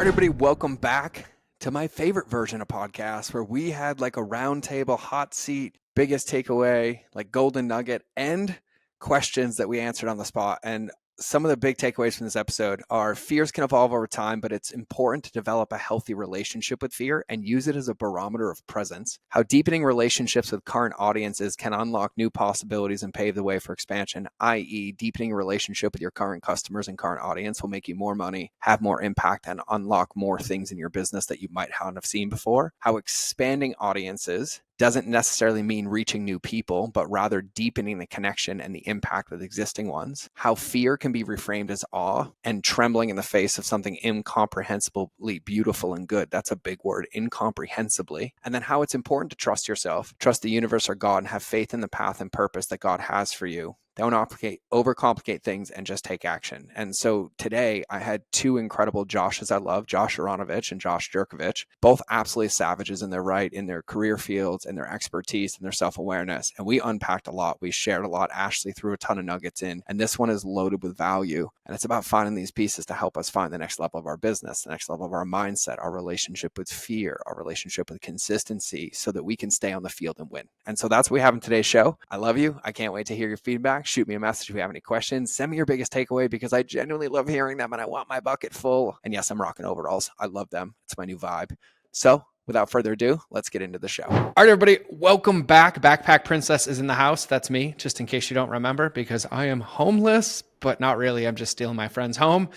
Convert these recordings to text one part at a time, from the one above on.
Everybody, welcome back to my favorite version of podcasts where we had like a round table, hot seat, biggest takeaway, like golden nugget, and questions that we answered on the spot. And some of the big takeaways from this episode are fears can evolve over time, but it's important to develop a healthy relationship with fear and use it as a barometer of presence. How deepening relationships with current audiences can unlock new possibilities and pave the way for expansion, i.e. deepening a relationship with your current customers and current audience will make you more money, have more impact, and unlock more things in your business that you might not have seen before. How expanding audiences doesn't necessarily mean reaching new people, but rather deepening the connection and the impact with existing ones. How fear can be reframed as awe and trembling in the face of something incomprehensibly beautiful and good. That's a big word, incomprehensibly. And then how it's important to trust yourself, trust the universe or God, and have faith in the path and purpose that God has for you. Don't overcomplicate things and just take action. And so today I had two incredible Joshes I love, Josh Aronovitch and Josh Jurkovich, both absolutely savages in their right, in their career fields and their expertise and their self-awareness. And we unpacked a lot. We shared a lot. Ashley threw a ton of nuggets in, and this one is loaded with value. And it's about finding these pieces to help us find the next level of our business, the next level of our mindset, our relationship with fear, our relationship with consistency, so that we can stay on the field and win. And so that's what we have in today's show. I love you. I can't wait to hear your feedback. Shoot me a message if you have any questions. Send me your biggest takeaway because I genuinely love hearing them and I want my bucket full. And yes, I'm rocking overalls. I love them. It's my new vibe. So without further ado, let's get into the show. All right, everybody, welcome back. Backpack Princess is in the house. That's me, just in case you don't remember, because I am homeless, but not really. I'm just stealing my friend's home.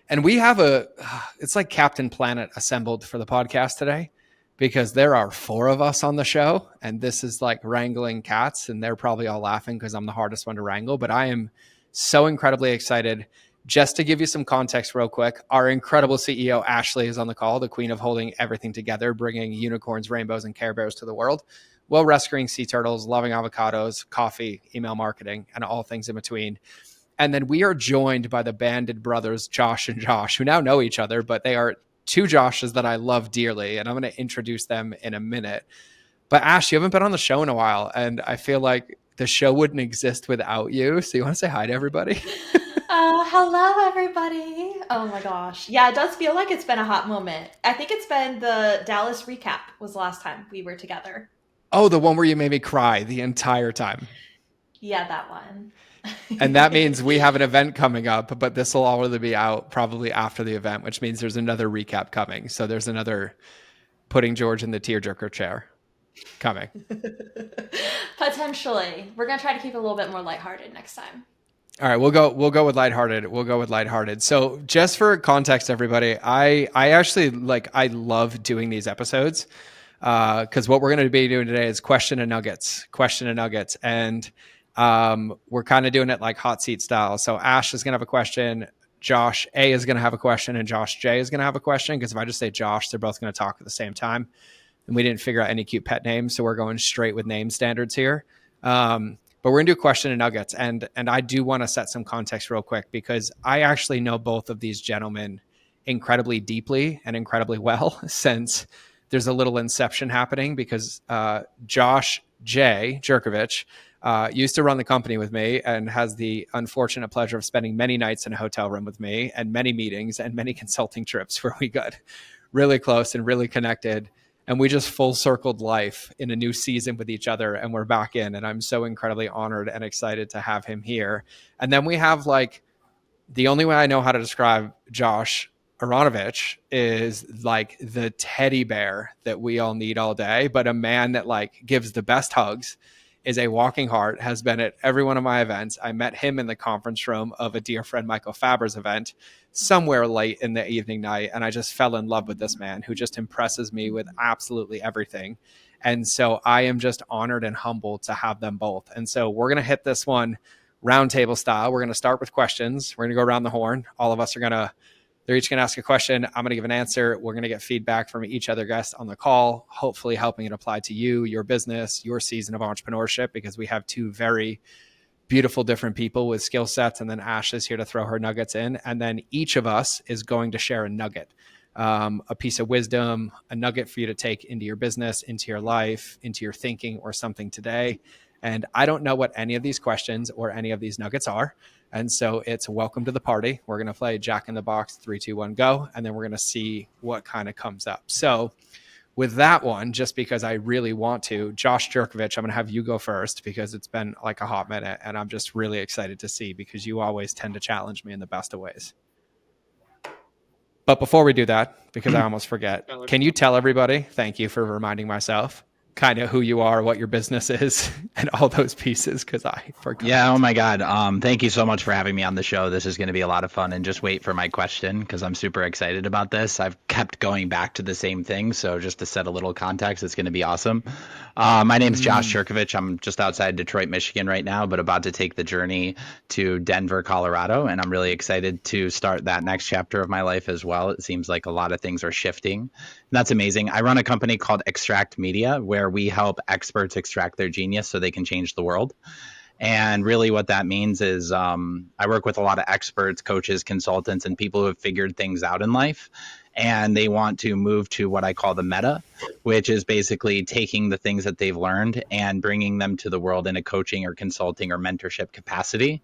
And we have it's like Captain Planet assembled for the podcast today, because there are 4 of us on the show, and this is like wrangling cats, and they're probably all laughing because I'm the hardest one to wrangle, but I am so incredibly excited. Just to give you some context real quick, our incredible CEO, Ashley, is on the call, the queen of holding everything together, bringing unicorns, rainbows, and Care Bears to the world, while rescuing sea turtles, loving avocados, coffee, email marketing, and all things in between. And then we are joined by the banded brothers, Josh and Josh, who now know each other, but they are 2 Joshes that I love dearly, and I'm going to introduce them in a minute. But Ash, you haven't been on the show in a while, and I feel like the show wouldn't exist without you. So you want to say hi to everybody? Hello, everybody. Oh my gosh. Yeah, it does feel like it's been a hot moment. I think it's been the Dallas recap was the last time we were together. Oh, the one where you made me cry the entire time. Yeah, that one. And that means we have an event coming up, but this will already be out probably after the event, which means there's another recap coming. So there's another putting George in the tearjerker chair coming. Potentially. We're going to try to keep it a little bit more lighthearted next time. All right, we'll go with lighthearted. So just for context, everybody, I actually I love doing these episodes because what we're going to be doing today is question and nuggets. And we're kind of doing it like hot seat style. So Ash is going to have a question, Josh A is going to have a question, and Josh J is going to have a question, because if I just say Josh, they're both going to talk at the same time. And we didn't figure out any cute pet names, so we're going straight with name standards here. But we're going to do question and nuggets. And I do want to set some context real quick, because I actually know both of these gentlemen incredibly deeply and incredibly well, since there's a little inception happening, because Josh J. Jurkovich used to run the company with me and has the unfortunate pleasure of spending many nights in a hotel room with me, and many meetings and many consulting trips where we got really close and really connected. And we just full circled life in a new season with each other, and we're back in. And I'm so incredibly honored and excited to have him here. And then we have the only way I know how to describe Josh Aronovitch is like the teddy bear that we all need all day, but a man that gives the best hugs, is a walking heart, has been at every one of my events. I met him in the conference room of a dear friend, Michael Faber's event, somewhere late in the evening night. And I just fell in love with this man who just impresses me with absolutely everything. And so I am just honored and humbled to have them both. And so we're going to hit this one roundtable style. We're going to start with questions. We're going to go around the horn. All of us are they're each going to ask a question. I'm going to give an answer. We're going to get feedback from each other guest on the call, hopefully helping it apply to you, your business, your season of entrepreneurship, because we have 2 very beautiful different people with skill sets. And then Ash is here to throw her nuggets in. And then each of us is going to share a nugget, a piece of wisdom, a nugget for you to take into your business, into your life, into your thinking, or something today. And I don't know what any of these questions or any of these nuggets are. And so it's welcome to the party. We're going to play Jack in the Box, 3, 2, 1, go. And then we're going to see what kind of comes up. So with that one, just because I really want to, Josh Jurkovich, I'm going to have you go first because it's been like a hot minute and I'm just really excited to see because you always tend to challenge me in the best of ways. But before we do that, because I almost forget, can you tell everybody, thank you for reminding myself, kind of who you are, what your business is, and all those pieces, because I forgot. Yeah, oh my God. Thank you so much for having me on the show. This is going to be a lot of fun. And just wait for my question because I'm super excited about this. I've kept going back to the same thing. So just to set a little context, it's going to be awesome. My name's Josh Jurkovich. I'm just outside Detroit, Michigan right now, but about to take the journey to Denver, Colorado. And I'm really excited to start that next chapter of my life as well. It seems like a lot of things are shifting. And that's amazing. I run a company called Extract Media, where we help experts extract their genius so they can change the world. And really what that means is I work with a lot of experts, coaches, consultants, and people who have figured things out in life. And they want to move to what I call the meta, which is basically taking the things that they've learned and bringing them to the world in a coaching or consulting or mentorship capacity.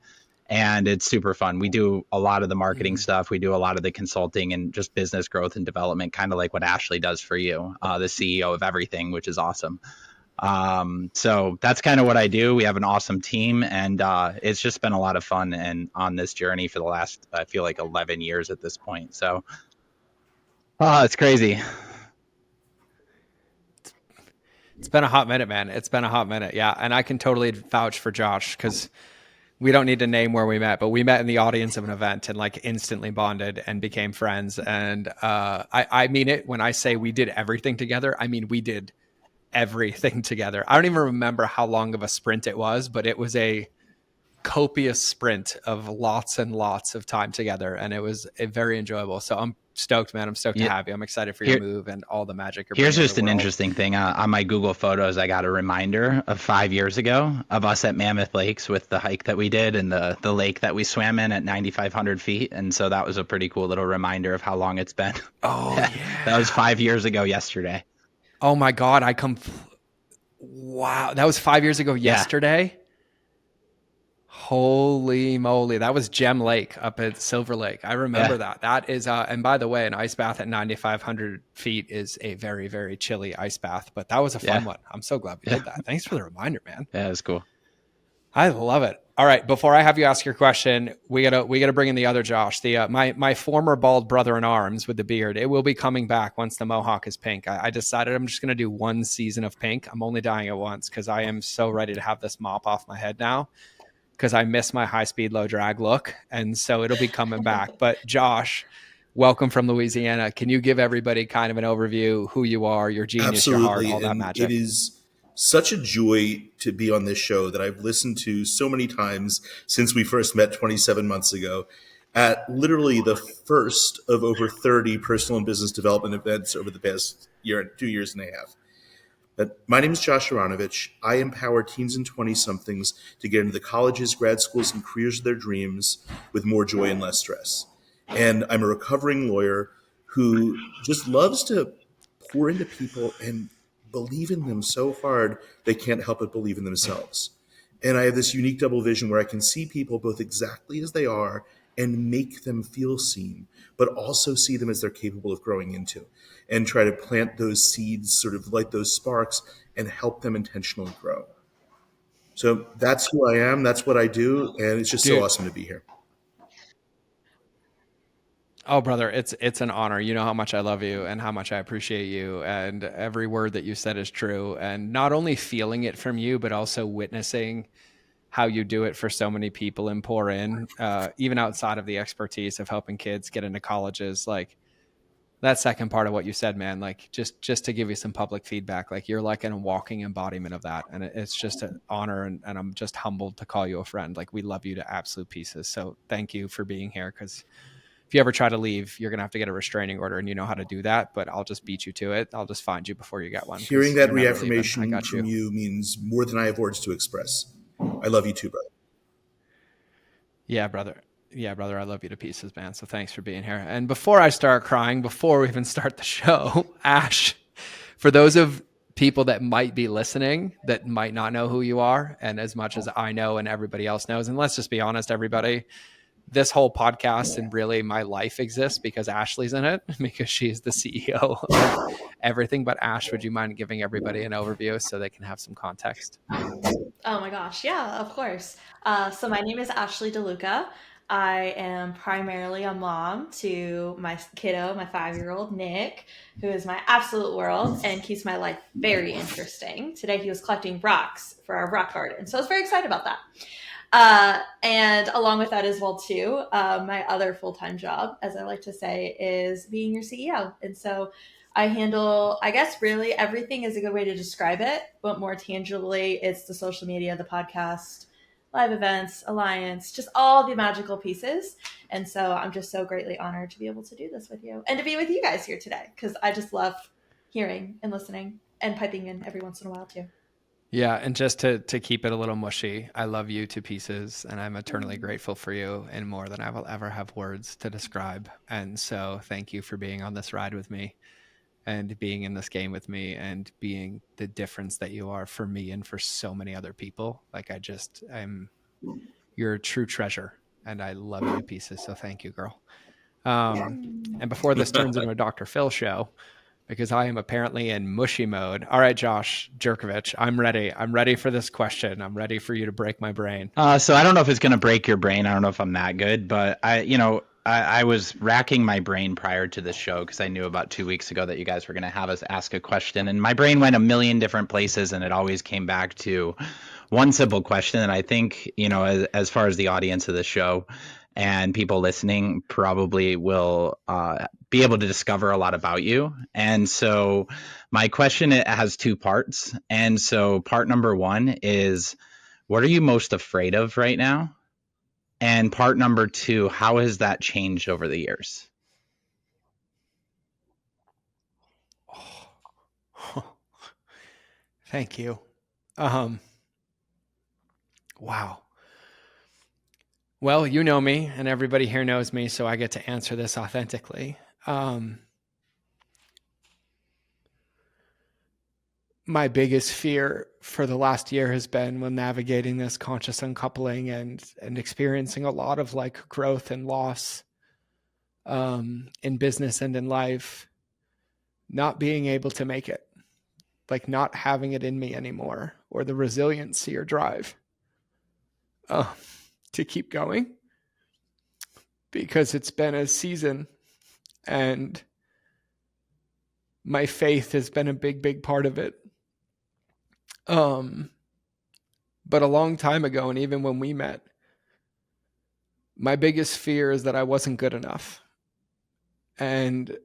And it's super fun. We do a lot of the marketing stuff. We do a lot of the consulting and just business growth and development, kind of like what Ashley does for you, the CEO of everything, which is awesome. So that's kind of what I do. We have an awesome team and it's just been a lot of fun and on this journey for the last, I feel like 11 years at this point. So it's crazy. It's been a hot minute, man. It's been a hot minute. Yeah. And I can totally vouch for Josh because we don't need to name where we met, but we met in the audience of an event and like instantly bonded and became friends. And I mean it when I say we did everything together. I mean, we did everything together. I don't even remember how long of a sprint it was, but it was a copious sprint of lots and lots of time together. And it was very enjoyable. So I'm stoked, man. I'm stoked to have you. I'm excited for your move and all the magic. Here's just an interesting thing. On my Google Photos, I got a reminder of 5 years ago of us at Mammoth Lakes with the hike that we did and the lake that we swam in at 9,500 feet. And so that was a pretty cool little reminder of how long it's been. Oh, yeah. That was 5 years ago yesterday. Oh my God. Wow. That was 5 years ago yesterday. Holy moly. That was Gem Lake up at Silver Lake. I remember that. That is, and by the way, an ice bath at 9,500 feet is a very, very chilly ice bath, but that was a fun one. I'm so glad we did that. Thanks for the reminder, man. Yeah, it was cool. I love it. All right. Before I have you ask your question, we gotta bring in the other Josh, my former bald brother in arms with the beard. It will be coming back once the mohawk is pink. I decided I'm just going to do one season of pink. I'm only dyeing it once because I am so ready to have this mop off my head now because I miss my high speed, low drag look. And so it'll be coming back. But Josh, welcome from Louisiana. Can you give everybody kind of an overview, who you are, your genius, Absolutely. your heart, all that magic? It is such a joy to be on this show that I've listened to so many times since we first met 27 months ago at literally the first of over 30 personal and business development events over the past 2 years and a half. But my name is Josh Aronovitch. I empower teens and 20-somethings to get into the colleges, grad schools, and careers of their dreams with more joy and less stress. And I'm a recovering lawyer who just loves to pour into people and believe in them so hard they can't help but believe in themselves. And I have this unique double vision where I can see people both exactly as they are and make them feel seen, but also see them as they're capable of growing into, and try to plant those seeds, sort of like those sparks, and help them intentionally grow. So that's who I am. That's what I do. And it's just so awesome to be here. Oh, brother, it's an honor. You know how much I love you and how much I appreciate you. And every word that you said is true. And not only feeling it from you, but also witnessing how you do it for so many people and pour in, even outside of the expertise of helping kids get into colleges. Like that second part of what you said, man, like just to give you some public feedback, like you're like a walking embodiment of that. And it's just an honor. And I'm just humbled to call you a friend. Like we love you to absolute pieces. So thank you for being here. Because if you ever try to leave, you're going to have to get a restraining order, and you know how to do that, but I'll just beat you to it. I'll just find you before you get one. Hearing that reaffirmation from you means more than I have words to express. I love you too, brother. Yeah, brother. Yeah, brother. I love you to pieces, man. So thanks for being here. And before I start crying, before we even start the show, Ash, for those of people that might be listening that might not know who you are. And as much as I know and everybody else knows, and let's just be honest, everybody, this whole podcast and really my life exists because Ashley's in it, because she's the CEO of everything. But Ash, would you mind giving everybody an overview so they can have some context? Oh my gosh, yeah, of course. So my name is Ashley DeLuca. I am primarily a mom to my kiddo, my 5-year-old Nick, who is my absolute world and keeps my life very interesting. Today he was collecting rocks for our rock garden, so I was very excited about that. And along with that as well too, my other full-time job, as I like to say, is being your CEO. And so I handle, I guess really everything is a good way to describe it, but more tangibly, it's the social media, the podcast, live events, alliance, just all the magical pieces. And so I'm just so greatly honored to be able to do this with you and to be with you guys here today, because I just love hearing and listening and piping in every once in a while too. Yeah, and just to keep it a little mushy, I love you to pieces, and I'm eternally grateful for you in more than I will ever have words to describe. And so thank you for being on this ride with me and being in this game with me and being the difference that you are for me and for so many other people. Like you're a true treasure, and I love you to pieces. So thank you, girl. And before this turns into a Dr. Phil show, because I am apparently in mushy mode. All right, Josh Jurkovich, I'm ready. I'm ready for this question. I'm ready for you to break my brain. So I don't know if it's going to break your brain. I don't know if I'm that good, but I was racking my brain prior to this show because I knew about 2 weeks ago that you guys were going to have us ask a question, and my brain went a million different places, and it always came back to one simple question. And I think, as far as the audience of the show and people listening probably will be able to discover a lot about you. And so my question, it has two parts. And so part number one is, what are you most afraid of right now? And part number two, how has that changed over the years? Oh, thank you. Wow. Well, you know me, and everybody here knows me, so I get to answer this authentically. My biggest fear for the last year has been when navigating this conscious uncoupling and experiencing a lot of like growth and loss in business and in life, not being able to make it, like not having it in me anymore, or the resiliency or drive to keep going, because it's been a season and my faith has been a big part of it. But a long time ago, and even when we met, my biggest fear is that I wasn't good enough. And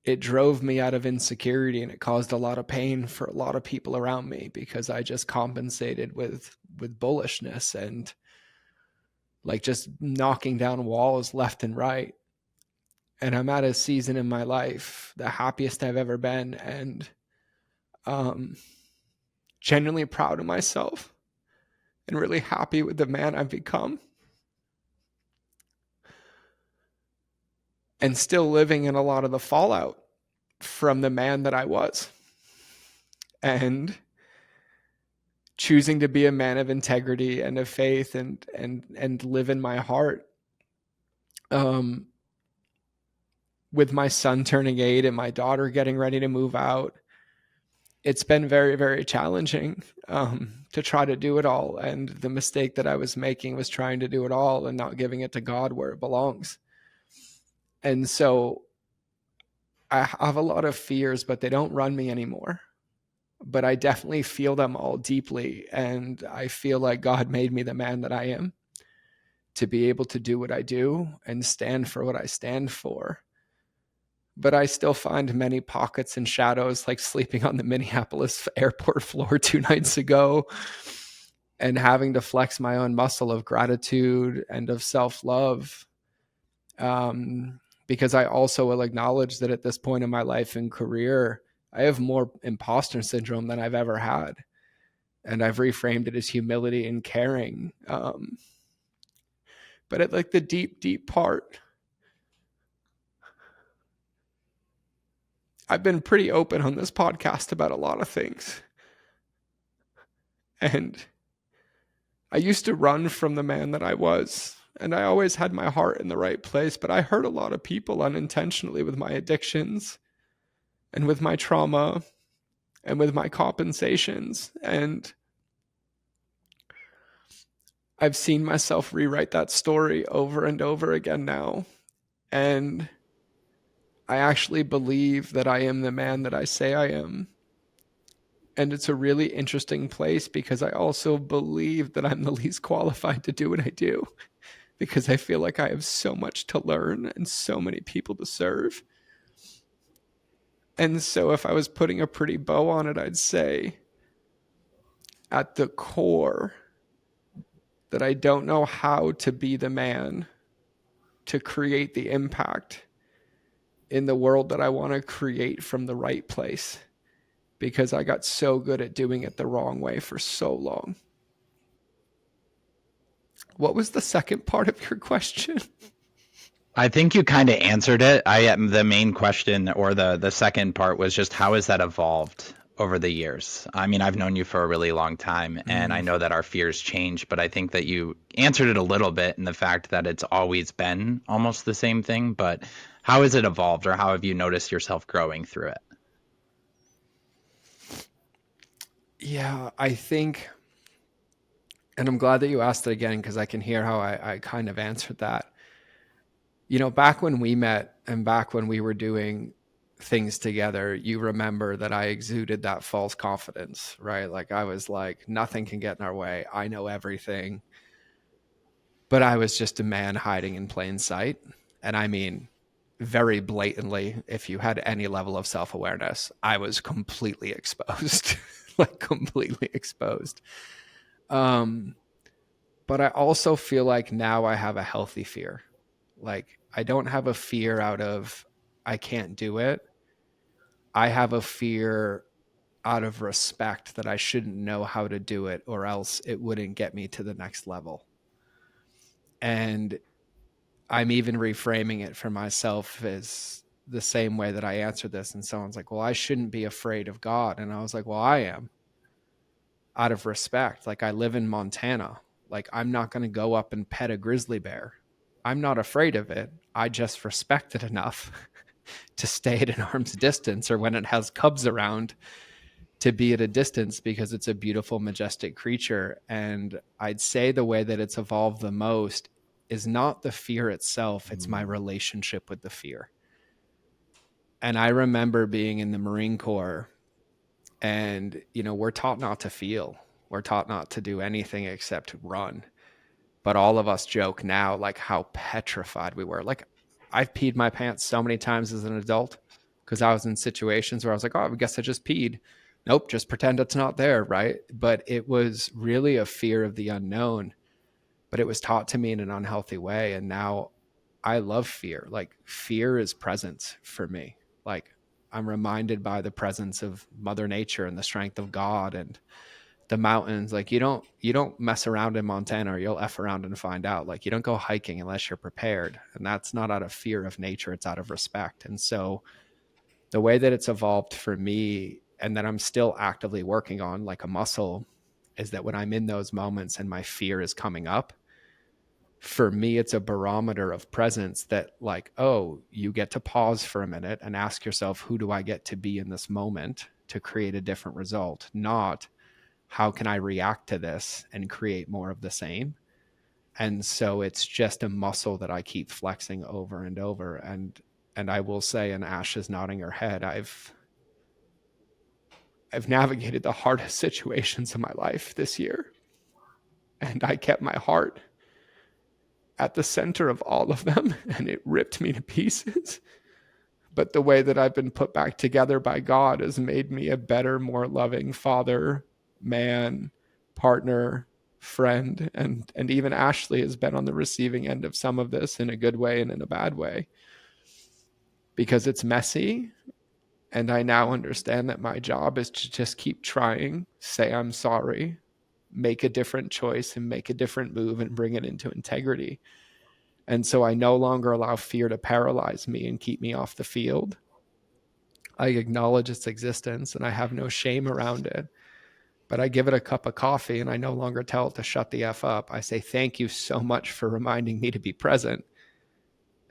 it drove me out of insecurity, and it caused a lot of pain for a lot of people around me because I just compensated with bullishness and like just knocking down walls left and right. And I'm at a season in my life, the happiest I've ever been, and genuinely proud of myself and really happy with the man I've become. And still living in a lot of the fallout from the man that I was. And choosing to be a man of integrity and of faith and live in my heart. With my son turning 8 and my daughter getting ready to move out, it's been very, very challenging to try to do it all. And the mistake that I was making was trying to do it all and not giving it to God where it belongs. And so I have a lot of fears, but they don't run me anymore. But I definitely feel them all deeply. And I feel like God made me the man that I am to be able to do what I do and stand for what I stand for. But I still find many pockets and shadows, like sleeping on the Minneapolis airport floor 2 nights ago and having to flex my own muscle of gratitude and of self-love. Because I also will acknowledge that at this point in my life and career, I have more imposter syndrome than I've ever had. And I've reframed it as humility and caring. But at like the deep, deep part, I've been pretty open on this podcast about a lot of things. And I used to run from the man that I was, and I always had my heart in the right place, but I hurt a lot of people unintentionally with my addictions and with my trauma and with my compensations. And I've seen myself rewrite that story over and over again now. And I actually believe that I am the man that I say I am. And it's a really interesting place because I also believe that I'm the least qualified to do what I do, because I feel like I have so much to learn and so many people to serve. And so if I was putting a pretty bow on it, I'd say at the core that I don't know how to be the man to create the impact in the world that I want to create from the right place, because I got so good at doing it the wrong way for so long. What was the second part of your question? I think you kind of answered it. The main question, or the second part, was just how has that evolved over the years? I mean, I've known you for a really long time, and I know that our fears change, but I think that you answered it a little bit in the fact that it's always been almost the same thing. But how has it evolved, or how have you noticed yourself growing through it? Yeah, I think, and I'm glad that you asked it again, because I can hear how I kind of answered that. You know, back when we met and back when we were doing things together, you remember that I exuded that false confidence, right? Like I was like, nothing can get in our way. I know everything. But I was just a man hiding in plain sight. And I mean, very blatantly, if you had any level of self-awareness, I was completely exposed, like completely exposed. But I also feel like now I have a healthy fear. Like I don't have a fear out of I can't do it. I have a fear out of respect that I shouldn't know how to do it, or else it wouldn't get me to the next level. And I'm even reframing it for myself as the same way that I answered this. And someone's like, well, I shouldn't be afraid of God. And I was like, well, I am, out of respect. Like I live in Montana. Like I'm not going to go up and pet a grizzly bear. I'm not afraid of it. I just respect it enough to stay at an arm's distance, or when it has cubs around, to be at a distance, because it's a beautiful, majestic creature. And I'd say the way that it's evolved the most is not the fear itself. It's my relationship with the fear. And I remember being in the Marine Corps, and, you know, we're taught not to feel. We're taught not to do anything except run. But all of us joke now, like how petrified we were. Like I've peed my pants so many times as an adult because I was in situations where I was like, oh, I guess I just peed. Nope, just pretend it's not there, right? But it was really a fear of the unknown. But it was taught to me in an unhealthy way. And now I love fear. Like fear is presence for me. Like I'm reminded by the presence of Mother Nature and the strength of God and the mountains. Like you don't mess around in Montana, or you'll F around and find out. Like you don't go hiking unless you're prepared. And that's not out of fear of nature. It's out of respect. And so the way that it's evolved for me, and that I'm still actively working on like a muscle, is that when I'm in those moments and my fear is coming up, for me, it's a barometer of presence that like, oh, you get to pause for a minute and ask yourself, who do I get to be in this moment to create a different result? Not how can I react to this and create more of the same? And so it's just a muscle that I keep flexing over and over. And I will say, and Ash is nodding her head, I've navigated the hardest situations in my life this year. And I kept my heart at the center of all of them, and it ripped me to pieces. But the way that I've been put back together by God has made me a better, more loving father, man, partner, friend. And even Ashley has been on the receiving end of some of this in a good way and in a bad way, because it's messy. And I now understand that my job is to just keep trying, say I'm sorry, make a different choice and make a different move and bring it into integrity. And so I no longer allow fear to paralyze me and keep me off the field. I acknowledge its existence and I have no shame around it. But I give it a cup of coffee and I no longer tell it to shut the F up. I say, thank you so much for reminding me to be present.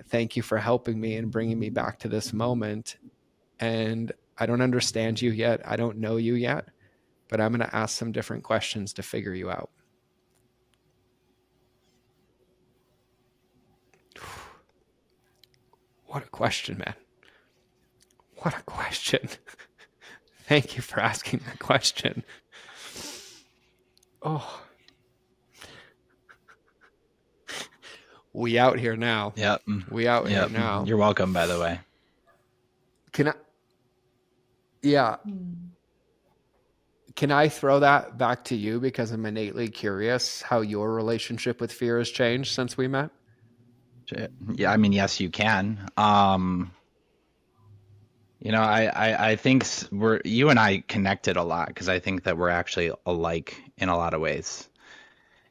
Thank you for helping me and bringing me back to this moment. And I don't understand you yet. I don't know you yet, but I'm going to ask some different questions to figure you out. What a question, man. What a question. Thank you for asking that question. Oh. We out here now. Yep. We out here now. You're welcome, by the way. Can I? Yeah. Can I throw that back to you because I'm innately curious how your relationship with fear has changed since we met? Yeah, I mean, yes, you can. You know, I think you and I connected a lot because I think that we're actually alike in a lot of ways.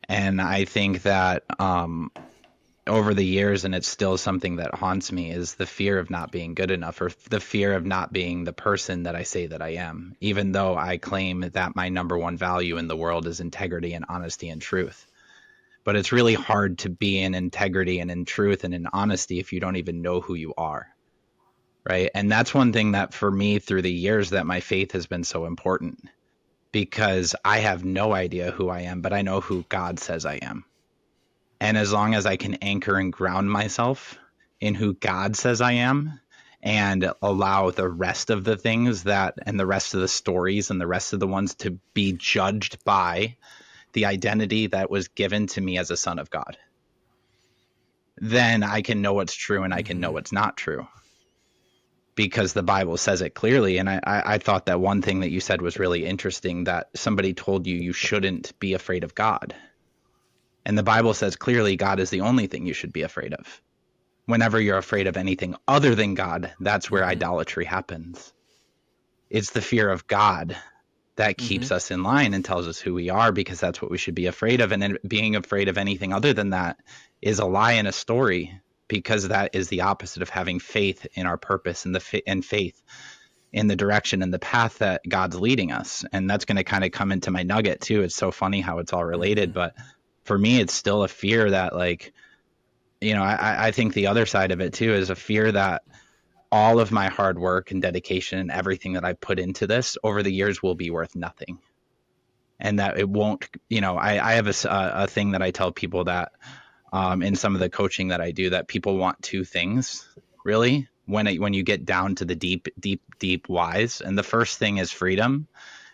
And I think that over the years, and it's still something that haunts me, is the fear of not being good enough, or the fear of not being the person that I say that I am, even though I claim that my number one value in the world is integrity and honesty and truth. But it's really hard to be in integrity and in truth and in honesty if you don't even know who you are. Right. And that's one thing that for me through the years that my faith has been so important, because I have no idea who I am, but I know who God says I am. And as long as I can anchor and ground myself in who God says I am and allow the rest of the things that, and the rest of the stories and the rest of the ones to be judged by the identity that was given to me as a son of God, then I can know what's true and I can know what's not true. Because the Bible says it clearly. And I thought that one thing that you said was really interesting, that somebody told you shouldn't be afraid of God. And the Bible says clearly God is the only thing you should be afraid of. Whenever you're afraid of anything other than God, that's where idolatry happens. It's the fear of God that keeps us in line and tells us who we are, because that's what we should be afraid of. And then being afraid of anything other than that is a lie and a story, because that is the opposite of having faith in our purpose and faith in the direction and the path that God's leading us. And that's going to kind of come into my nugget too. It's so funny how it's all related, but for me, it's still a fear that, like, you know, I think the other side of it too is a fear that all of my hard work and dedication and everything that I put into this over the years will be worth nothing. And that it won't, you know, I have a thing that I tell people that in some of the coaching that I do, that people want two things really when you get down to the deep whys. And the first thing is freedom,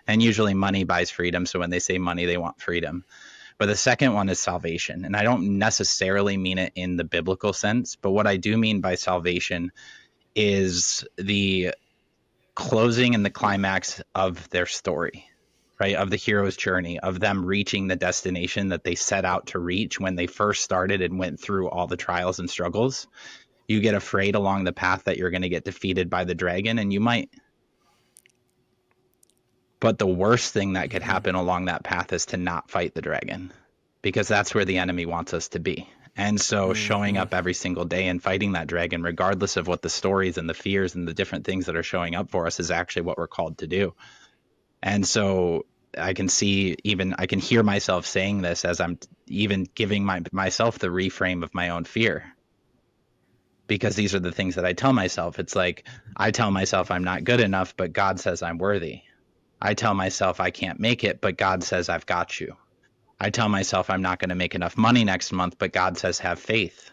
and usually money buys freedom. So when they say money, they want freedom. But the second one is salvation. And I don't necessarily mean it in the biblical sense, but what I do mean by salvation is the closing and the climax of their story, right? Of the hero's journey, of them reaching the destination that they set out to reach when they first started and went through all the trials and struggles. You get afraid along the path that you're going to get defeated by the dragon, and you might. But the worst thing that could happen along that path is to not fight the dragon, because that's where the enemy wants us to be. And so showing up every single day and fighting that dragon, regardless of what the stories and the fears and the different things that are showing up for us, is actually what we're called to do. And so I can hear myself saying this as I'm even giving myself the reframe of my own fear. Because these are the things that I tell myself. It's like, I tell myself I'm not good enough, but God says I'm worthy. I tell myself I can't make it, but God says I've got you. I tell myself I'm not going to make enough money next month, but God says have faith.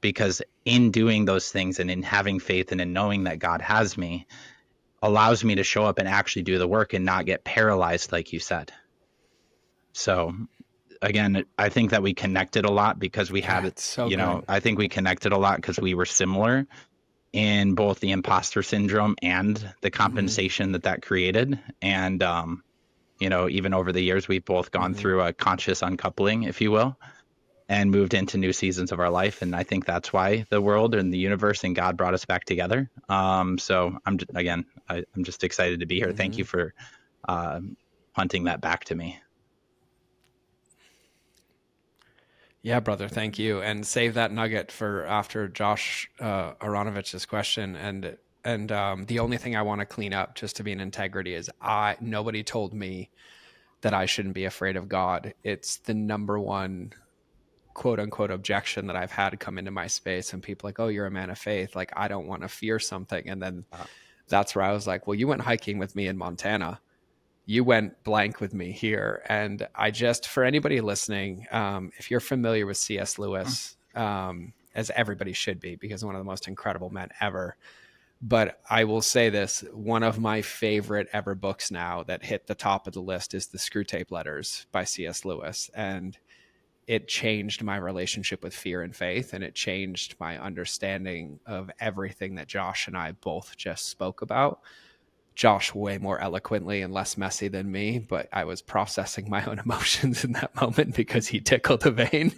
Because in doing those things and in having faith and in knowing that God has me, allows me to show up and actually do the work and not get paralyzed, like you said. So again, I think that we connected a lot because we had it. So I think we connected a lot because we were similar in both the imposter syndrome and the compensation that created. And, even over the years, we've both gone through a conscious uncoupling, if you will, and moved into new seasons of our life. And I think that's why the world and the universe and God brought us back together. So I'm just excited to be here. Thank you for hunting that back to me. Yeah, brother. Thank you. And save that nugget for after Josh Aronovich's question. And And the only thing I want to clean up, just to be in integrity, is nobody told me that I shouldn't be afraid of God. It's the number one quote unquote objection that I've had come into my space, and people like, oh, you're a man of faith. Like, I don't want to fear something. And then that's where I was like, well, you went hiking with me in Montana. You went blank with me here. And I just, for anybody listening, if you're familiar with C.S. Lewis, as everybody should be, because one of the most incredible men ever. But I will say this, one of my favorite ever books now that hit the top of the list is The Screwtape Letters by C.S. Lewis. And it changed my relationship with fear and faith, and it changed my understanding of everything that Josh and I both just spoke about. Josh way more eloquently and less messy than me, but I was processing my own emotions in that moment because he tickled a vein.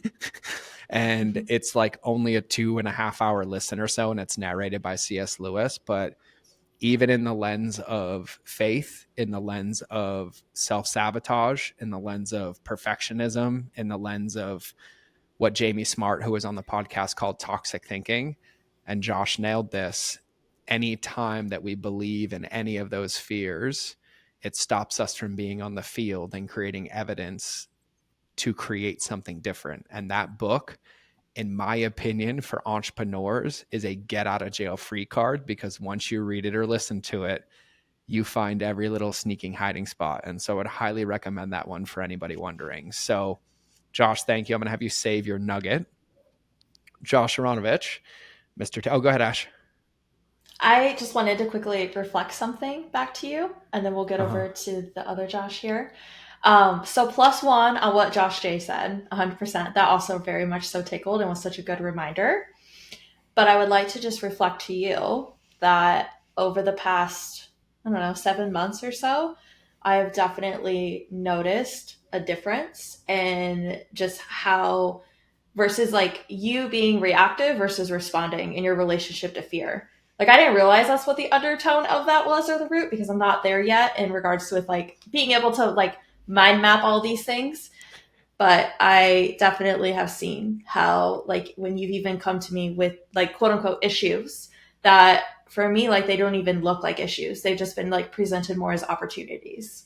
And it's like only a 2.5 hour listen or so, and it's narrated by C.S. Lewis. But even in the lens of faith, in the lens of self-sabotage, in the lens of perfectionism, in the lens of what Jamie Smart, who was on the podcast, called toxic thinking, and Josh nailed this, any time that we believe in any of those fears, it stops us from being on the field and creating evidence to create something different. And that book, in my opinion, for entrepreneurs is a get out of jail free card, because once you read it or listen to it, you find every little sneaking hiding spot. And so I would highly recommend that one for anybody wondering. So Josh, thank you. I'm going to have you save your nugget. Josh Aronovitch, Mr. Oh, go ahead, Ash. I just wanted to quickly reflect something back to you, and then we'll get over to the other Josh here. So +1 on what Josh J said, 100%. That also very much so tickled and was such a good reminder. But I would like to just reflect to you that over the past, 7 months or so, I have definitely noticed a difference in just how, versus like you being reactive versus responding in your relationship to fear. Like, I didn't realize that's what the undertone of that was, or the root, because I'm not there yet in regards to with like being able to like mind map all these things. But I definitely have seen how, like, when you've even come to me with like quote unquote issues, that for me, like, they don't even look like issues. They've just been like presented more as opportunities.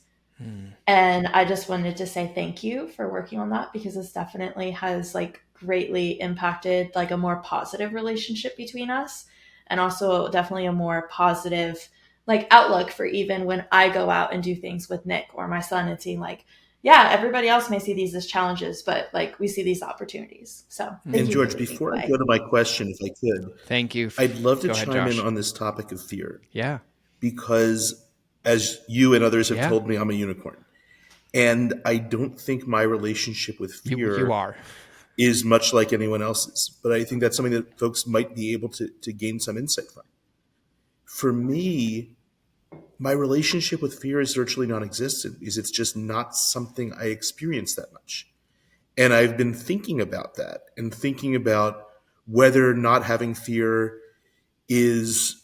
And I just wanted to say thank you for working on that, because this definitely has like greatly impacted like a more positive relationship between us, and also definitely a more positive like outlook for even when I go out and do things with Nick or my son, and seeing like, yeah, everybody else may see these as challenges, but like we see these opportunities. So thank And you George, for before I listening. go to my question, if I could, Thank you. I'd love to Go ahead, chime in Josh. on this topic of fear, Yeah. because as you and others have Yeah. told me, I'm a unicorn. And I don't think my relationship with fear You are. is much like anyone else's. But I think that's something that folks might be able to gain some insight from. For me, my relationship with fear is virtually non-existent, because it's just not something I experience that much. And I've been thinking about that, and thinking about whether not having fear is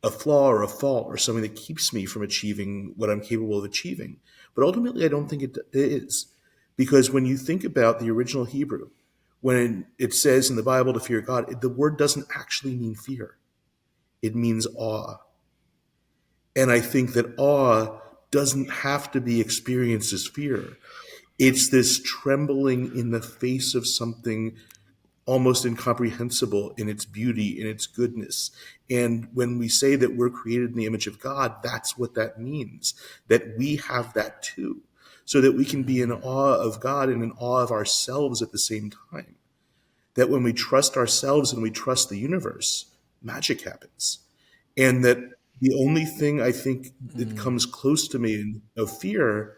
a flaw or a fault or something that keeps me from achieving what I'm capable of achieving. But ultimately, I don't think it is. Because when you think about the original Hebrew, when it says in the Bible to fear God, the word doesn't actually mean fear. It means awe. And I think that awe doesn't have to be experienced as fear. It's this trembling in the face of something almost incomprehensible in its beauty, in its goodness. And when we say that we're created in the image of God, that's what that means, that we have that too, so that we can be in awe of God and in awe of ourselves at the same time. That when we trust ourselves and we trust the universe, magic happens. And that the only thing I think that comes close to me of fear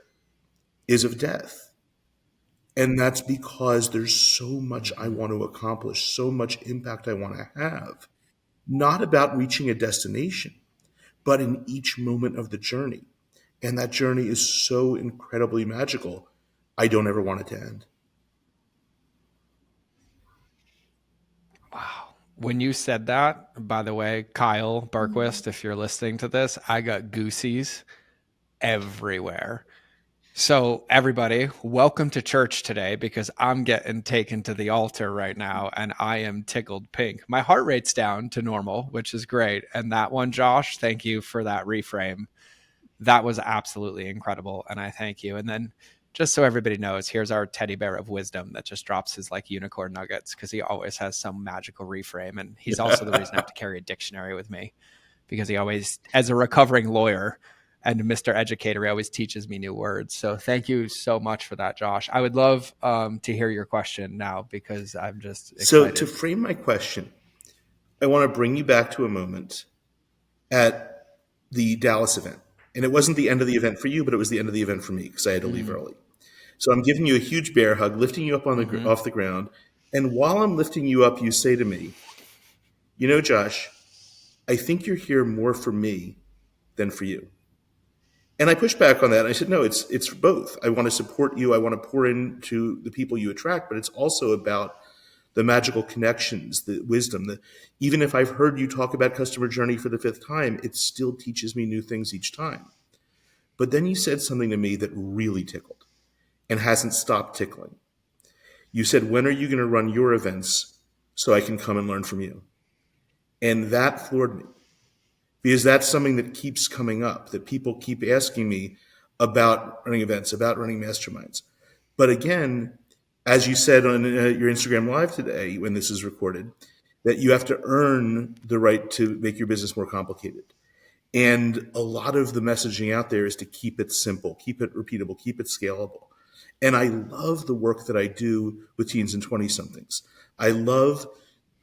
is of death. And that's because there's so much I want to accomplish, so much impact I want to have, not about reaching a destination, but in each moment of the journey. And that journey is so incredibly magical, I don't ever want it to end. Wow. When you said that, by the way, Kyle Berquist, if you're listening to this, I got goosies everywhere. So, everybody, welcome to church today because I'm getting taken to the altar right now and I am tickled pink. My heart rate's down to normal, which is great. And that one, Josh, thank you for that reframe. That was absolutely incredible. And I thank you. And then, just so everybody knows, here's our teddy bear of wisdom that just drops his like unicorn nuggets because he always has some magical reframe. And he's also the reason I have to carry a dictionary with me because he always, as a recovering lawyer, and Mr. Educator, he always teaches me new words. So thank you so much for that, Josh. I would love to hear your question now because I'm just excited. So to frame my question, I want to bring you back to a moment at the Dallas event. And it wasn't the end of the event for you, but it was the end of the event for me because I had to leave early. So I'm giving you a huge bear hug, lifting you up on the off the ground. And while I'm lifting you up, you say to me, you know, Josh, I think you're here more for me than for you. And I pushed back on that. I said, no, it's both. I want to support you. I want to pour into the people you attract, but it's also about the magical connections, the wisdom. Even if I've heard you talk about customer journey for the 5th time, it still teaches me new things each time. But then you said something to me that really tickled and hasn't stopped tickling. You said, when are you going to run your events so I can come and learn from you? And that floored me. Because that's something that keeps coming up, that people keep asking me about running events, about running masterminds. But again, as you said on your Instagram Live today, when this is recorded, that you have to earn the right to make your business more complicated. And a lot of the messaging out there is to keep it simple, keep it repeatable, keep it scalable. And I love the work that I do with teens and 20-somethings. I love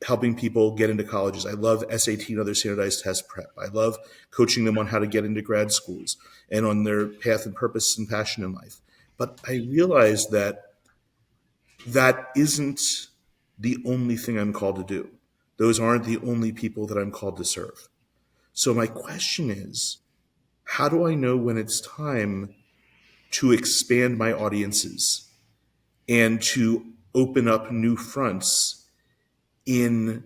helping people get into colleges. I love SAT and other standardized test prep. I love coaching them on how to get into grad schools and on their path and purpose and passion in life. But I realize that that isn't the only thing I'm called to do. Those aren't the only people that I'm called to serve. So my question is, how do I know when it's time to expand my audiences and to open up new fronts in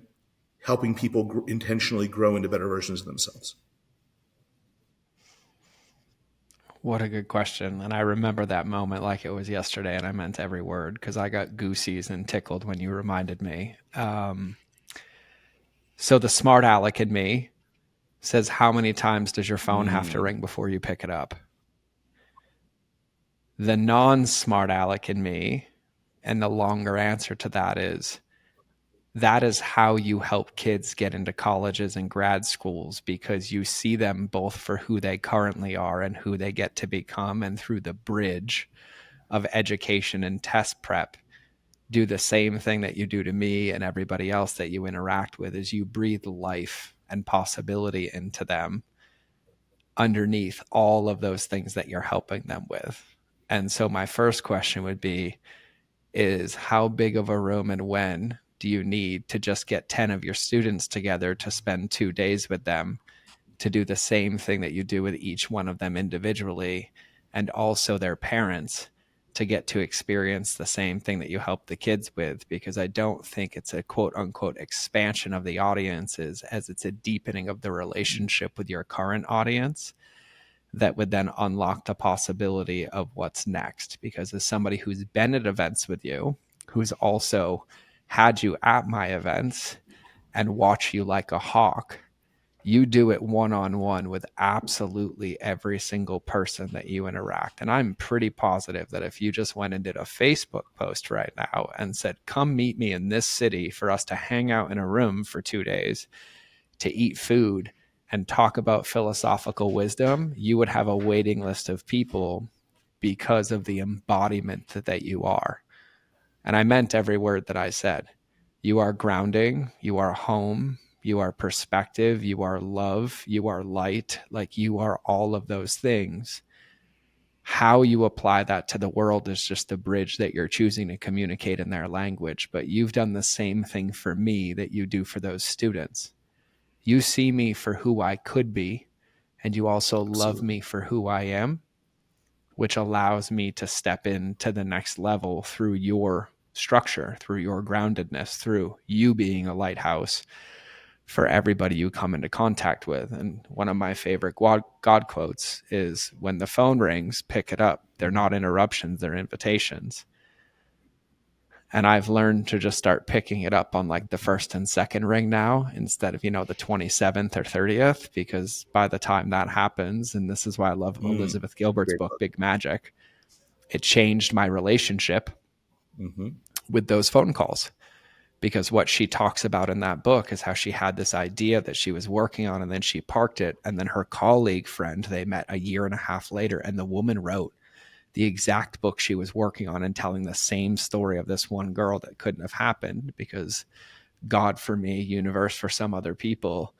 helping people intentionally grow into better versions of themselves? What a good question. And I remember that moment like it was yesterday, and I meant every word because I got goosies and tickled when you reminded me. So the smart aleck in me says, how many times does your phone have to ring before you pick it up? The non-smart aleck in me, and the longer answer to that is how you help kids get into colleges and grad schools, because you see them both for who they currently are and who they get to become. And through the bridge of education and test prep, do the same thing that you do to me and everybody else that you interact with, is you breathe life and possibility into them underneath all of those things that you're helping them with. And so my first question would be, is how big of a room and when do you need to just get 10 of your students together to spend 2 days with them to do the same thing that you do with each one of them individually, and also their parents to get to experience the same thing that you help the kids with? Because I don't think it's a quote unquote expansion of the audiences, as it's a deepening of the relationship with your current audience that would then unlock the possibility of what's next. Because as somebody who's been at events with you, who's also had you at my events and watch you like a hawk, you do it one-on-one with absolutely every single person that you interact. And I'm pretty positive that if you just went and did a Facebook post right now and said, come meet me in this city for us to hang out in a room for 2 days to eat food and talk about philosophical wisdom, you would have a waiting list of people because of the embodiment that you are. And I meant every word that I said. You are grounding, you are home, you are perspective, you are love, you are light. Like, you are all of those things. How you apply that to the world is just the bridge that you're choosing to communicate in their language. But you've done the same thing for me that you do for those students. You see me for who I could be, and you also love me for who I am, which allows me to step into the next level through your structure, through your groundedness, through you being a lighthouse, for everybody you come into contact with. And one of my favorite God quotes is, when the phone rings, pick it up. They're not interruptions, they're invitations. And I've learned to just start picking it up on like the first and second ring now, instead of, the 27th or 30th, because by the time that happens, and this is why I love Elizabeth Gilbert's book, Big Magic, it changed my relationship with those phone calls. Because what she talks about in that book is how she had this idea that she was working on, and then she parked it. And then her colleague friend, they met a year and a half later, and the woman wrote the exact book she was working on and telling the same story of this one girl that couldn't have happened, because God for me, universe for some other people,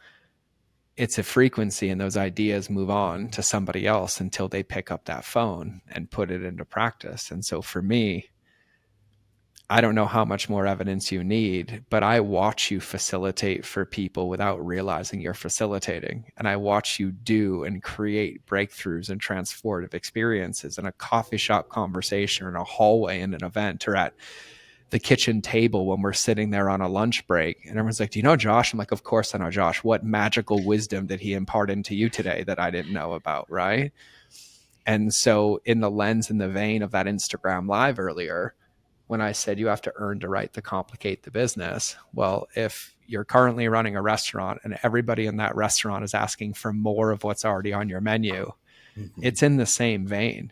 it's a frequency, and those ideas move on to somebody else until they pick up that phone and put it into practice. And so for me, I don't know how much more evidence you need, but I watch you facilitate for people without realizing you're facilitating. And I watch you do and create breakthroughs and transformative experiences in a coffee shop conversation, or in a hallway in an event, or at the kitchen table when we're sitting there on a lunch break. And everyone's like, do you know Josh? I'm like, of course I know Josh. What magical wisdom did he impart into you today that I didn't know about, right? And so in the lens and the vein of that Instagram live earlier, when I said you have to earn the right to complicate the business, well, if you're currently running a restaurant and everybody in that restaurant is asking for more of what's already on your menu, it's in the same vein.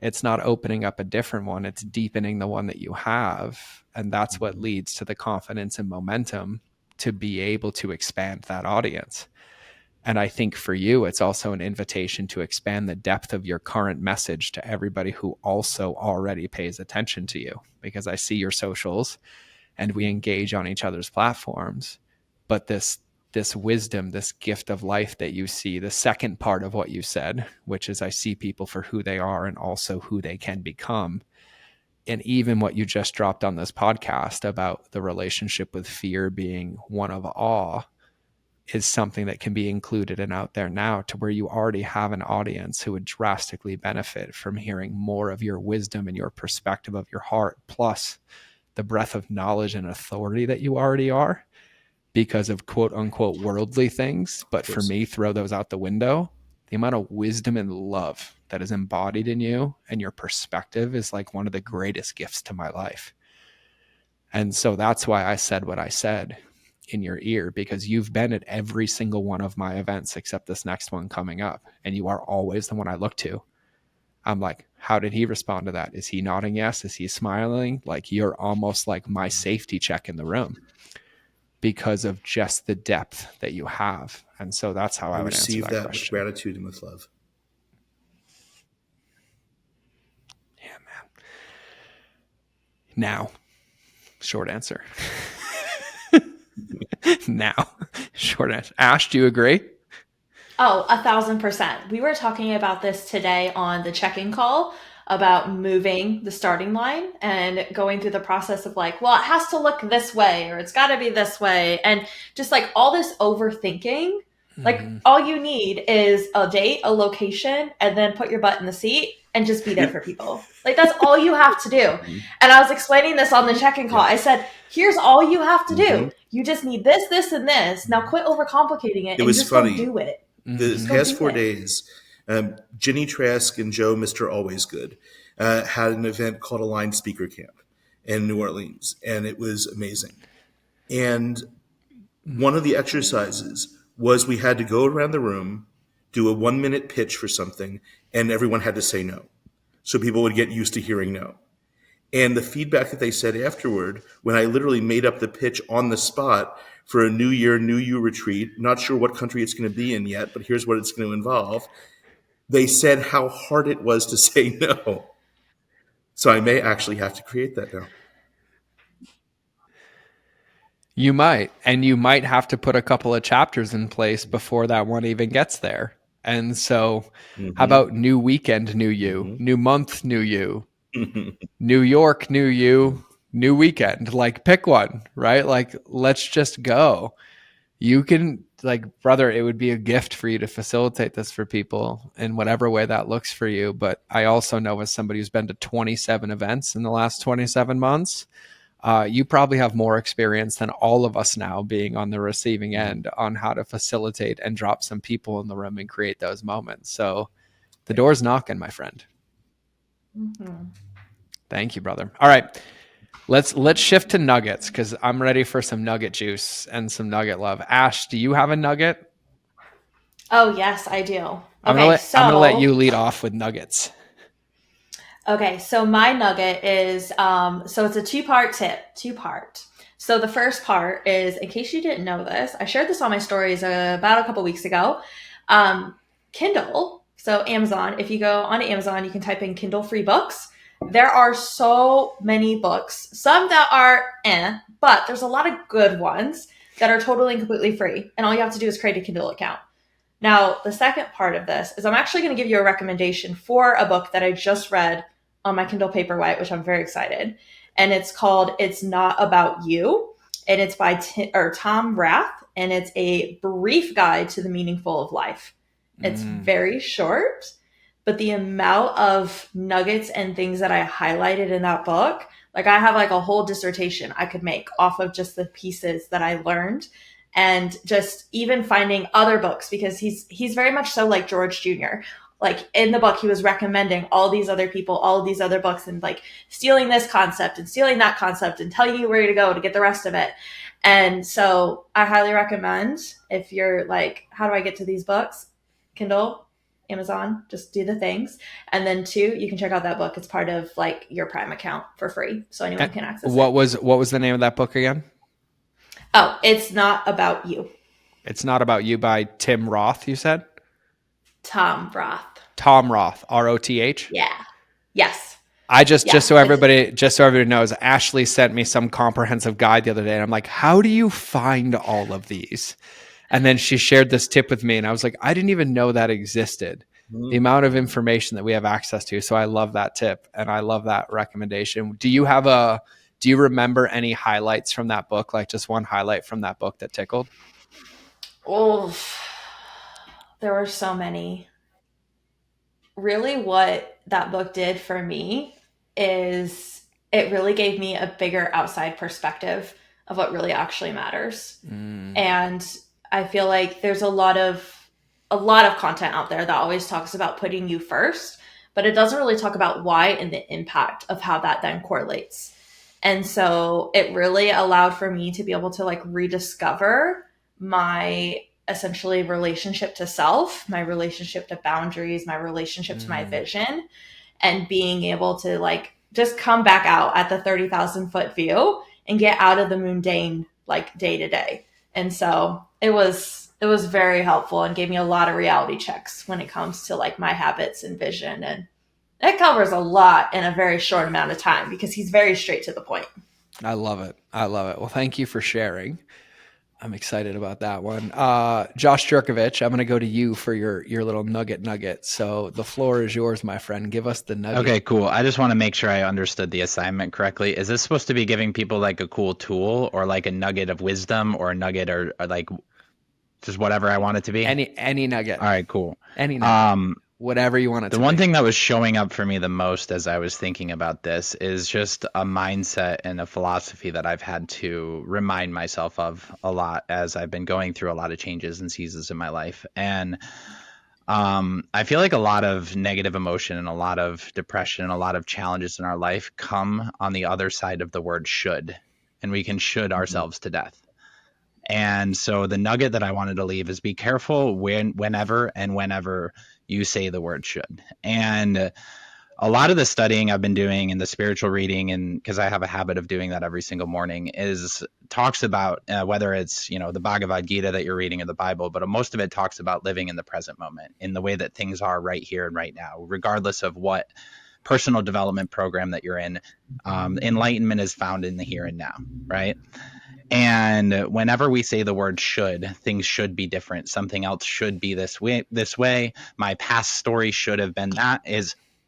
It's not opening up a different one. It's deepening the one that you have. And that's what leads to the confidence and momentum to be able to expand that audience. And I think for you, it's also an invitation to expand the depth of your current message to everybody who also already pays attention to you, because I see your socials and we engage on each other's platforms. But this wisdom, this gift of life that you see, the second part of what you said, which is I see people for who they are and also who they can become. And even what you just dropped on this podcast about the relationship with fear being one of awe is something that can be included and out there now, to where you already have an audience who would drastically benefit from hearing more of your wisdom and your perspective of your heart, plus the breadth of knowledge and authority that you already are because of quote unquote worldly things. But for me, throw those out the window. The amount of wisdom and love that is embodied in you and your perspective is like one of the greatest gifts to my life. And so that's why I said what I said in your ear, because you've been at every single one of my events except this next one coming up. And you are always the one I look to. I'm like, how did he respond to that? Is he nodding yes? Is he smiling? Like, you're almost like my safety check in the room because of just the depth that you have. And so that's how I would receive answer that that question. with gratitude and with love. Yeah, man. Now, short answer. Now, short answer. Ash, do you agree? Oh, 1,000%. We were talking about this today on the check-in call about moving the starting line and going through the process of like, well, it has to look this way or it's got to be this way. And just like all this overthinking, like all you need is a date, a location, and then put your butt in the seat and just be there for people. Like that's all you have to do. And I was explaining this on the check-in call. I said, here's all you have to do. You just need this, this, and this. Now quit overcomplicating it and just go do it. The past 4 days, Ginny Trask and Joe, Mr. Always Good, had an event called Aligned Speaker Camp in New Orleans, and it was amazing. And one of the exercises was we had to go around the room, do a 1-minute pitch for something, and everyone had to say no. So people would get used to hearing no. And the feedback that they said afterward, when I literally made up the pitch on the spot for a New Year, New You retreat, not sure what country it's going to be in yet, but here's what it's going to involve. They said how hard it was to say no. So I may actually have to create that now. You might. And you might have to put a couple of chapters in place before that one even gets there. And so how about new weekend, new you, new month, new you, New York, new you, new weekend? Like pick one, right? Like let's just go. You can, like, brother, it would be a gift for you to facilitate this for people in whatever way that looks for you. But I also know, as somebody who's been to 27 events in the last 27 months, You probably have more experience than all of us now being on the receiving end on how to facilitate and drop some people in the room and create those moments. So the door's knocking, my friend. Mm-hmm. Thank you, brother. All right. Let's shift to nuggets because I'm ready for some nugget juice and some nugget love. Ash, do you have a nugget? Oh, yes, I do. I'm gonna let you lead off with nuggets. Okay, so my nugget is so it's a two-part tip. Two-part. So the first part is, in case you didn't know this, I shared this on my stories about a couple weeks ago. Kindle, so Amazon, if you go on Amazon, you can type in Kindle free books. There are so many books, some that are but there's a lot of good ones that are totally and completely free. And all you have to do is create a Kindle account. Now, the second part of this is I'm actually going to give you a recommendation for a book that I just read on my Kindle Paperwhite, which I'm very excited. And it's called It's Not About You. And it's by Tom Rath. And it's a brief guide to the meaningful of life. It's very short, but the amount of nuggets and things that I highlighted in that book, like I have like a whole dissertation I could make off of just the pieces that I learned. And just even finding other books, because he's very much so like George Jr. Like in the book, he was recommending all these other people, all of these other books, and like stealing this concept and stealing that concept and telling you where to go to get the rest of it. And so I highly recommend, if you're like, how do I get to these books? Kindle, Amazon, just do the things. And then 2, you can check out that book. It's part of like your Prime account for free. So anyone can access it. What was the name of that book again? Oh, It's Not About You. It's Not About You by Tim Roth, you said? Tom Roth. Tom Roth, R-O-T-H? Yeah. Yes. I just so everybody knows, Ashley sent me some comprehensive guide the other day, and I'm like, how do you find all of these? And then she shared this tip with me, and I was like, I didn't even know that existed. The amount of information that we have access to. So I love that tip, and I love that recommendation. Do you remember any highlights from that book? Like just one highlight from that book that tickled? Oh, there were so many. Really what that book did for me is it really gave me a bigger outside perspective of what really actually matters. And I feel like there's a lot of content out there that always talks about putting you first, but it doesn't really talk about why and the impact of how that then correlates. And so it really allowed for me to be able to like rediscover my essentially relationship to self, my relationship to boundaries, my relationship to my vision, and being able to like just come back out at the 30,000 foot view and get out of the mundane like day to day. And so it was very helpful and gave me a lot of reality checks when it comes to like my habits and vision. And it covers a lot in a very short amount of time because he's very straight to the point. I love it. Well, thank you for sharing. I'm excited about that one. Josh Jurkovich, I'm going to go to you for your little nugget. So the floor is yours, my friend. Give us the nugget. Okay, cool. I just want to make sure I understood the assignment correctly. Is this supposed to be giving people like a cool tool or like a nugget of wisdom or a nugget or like just whatever I want it to be? Any nugget. All right, cool. Any nugget. Whatever you want it to be. The one thing that was showing up for me the most as I was thinking about this is just a mindset and a philosophy that I've had to remind myself of a lot as I've been going through a lot of changes and seasons in my life. And I feel like a lot of negative emotion and a lot of depression and a lot of challenges in our life come on the other side of the word should, and we can should ourselves to death. And so the nugget that I wanted to leave is be careful whenever you say the word should. And a lot of the studying I've been doing and the spiritual reading, and because I have a habit of doing that every single morning, talks about whether it's, the Bhagavad Gita that you're reading or the Bible, but most of it talks about living in the present moment in the way that things are right here and right now, regardless of what personal development program that you're in. Enlightenment is found in the here and now, right? And whenever we say the word should, things should be different. Something else should be this way. My past story should have been that.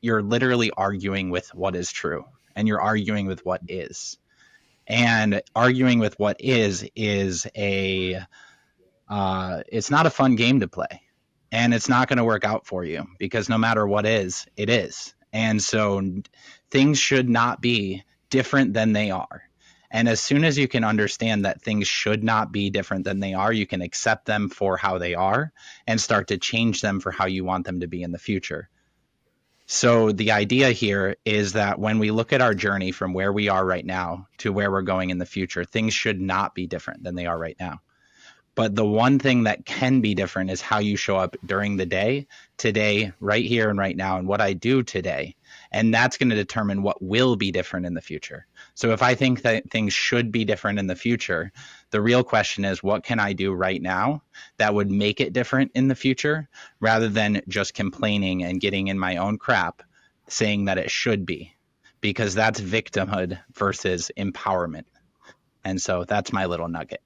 You're literally arguing with what is true, and you're arguing with what is. And arguing with what is it's not a fun game to play, and it's not going to work out for you because no matter what is, it is. And so things should not be different than they are. And as soon as you can understand that things should not be different than they are, you can accept them for how they are and start to change them for how you want them to be in the future. So the idea here is that when we look at our journey from where we are right now to where we're going in the future, things should not be different than they are right now. But the one thing that can be different is how you show up during the day, today, right here and right now, and what I do today. And that's going to determine what will be different in the future. So if I think that things should be different in the future, the real question is, what can I do right now that would make it different in the future, rather than just complaining and getting in my own crap, saying that it should be, because that's victimhood versus empowerment. And so that's my little nugget.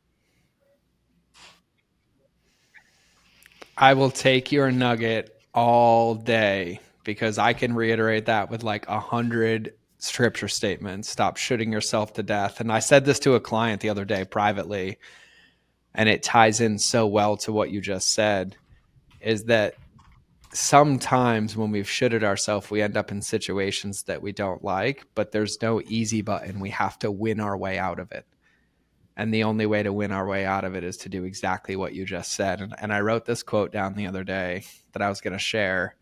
I will take your nugget all day because I can reiterate that with like 100 scripture statements. Stop shooting yourself to death. And I said this to a client the other day privately, and it ties in so well to what you just said, is that sometimes when we've shitted ourselves, we end up in situations that we don't like, but there's no easy button. We have to win our way out of it. And the only way to win our way out of it is to do exactly what you just said. And I wrote this quote down the other day that I was going to share.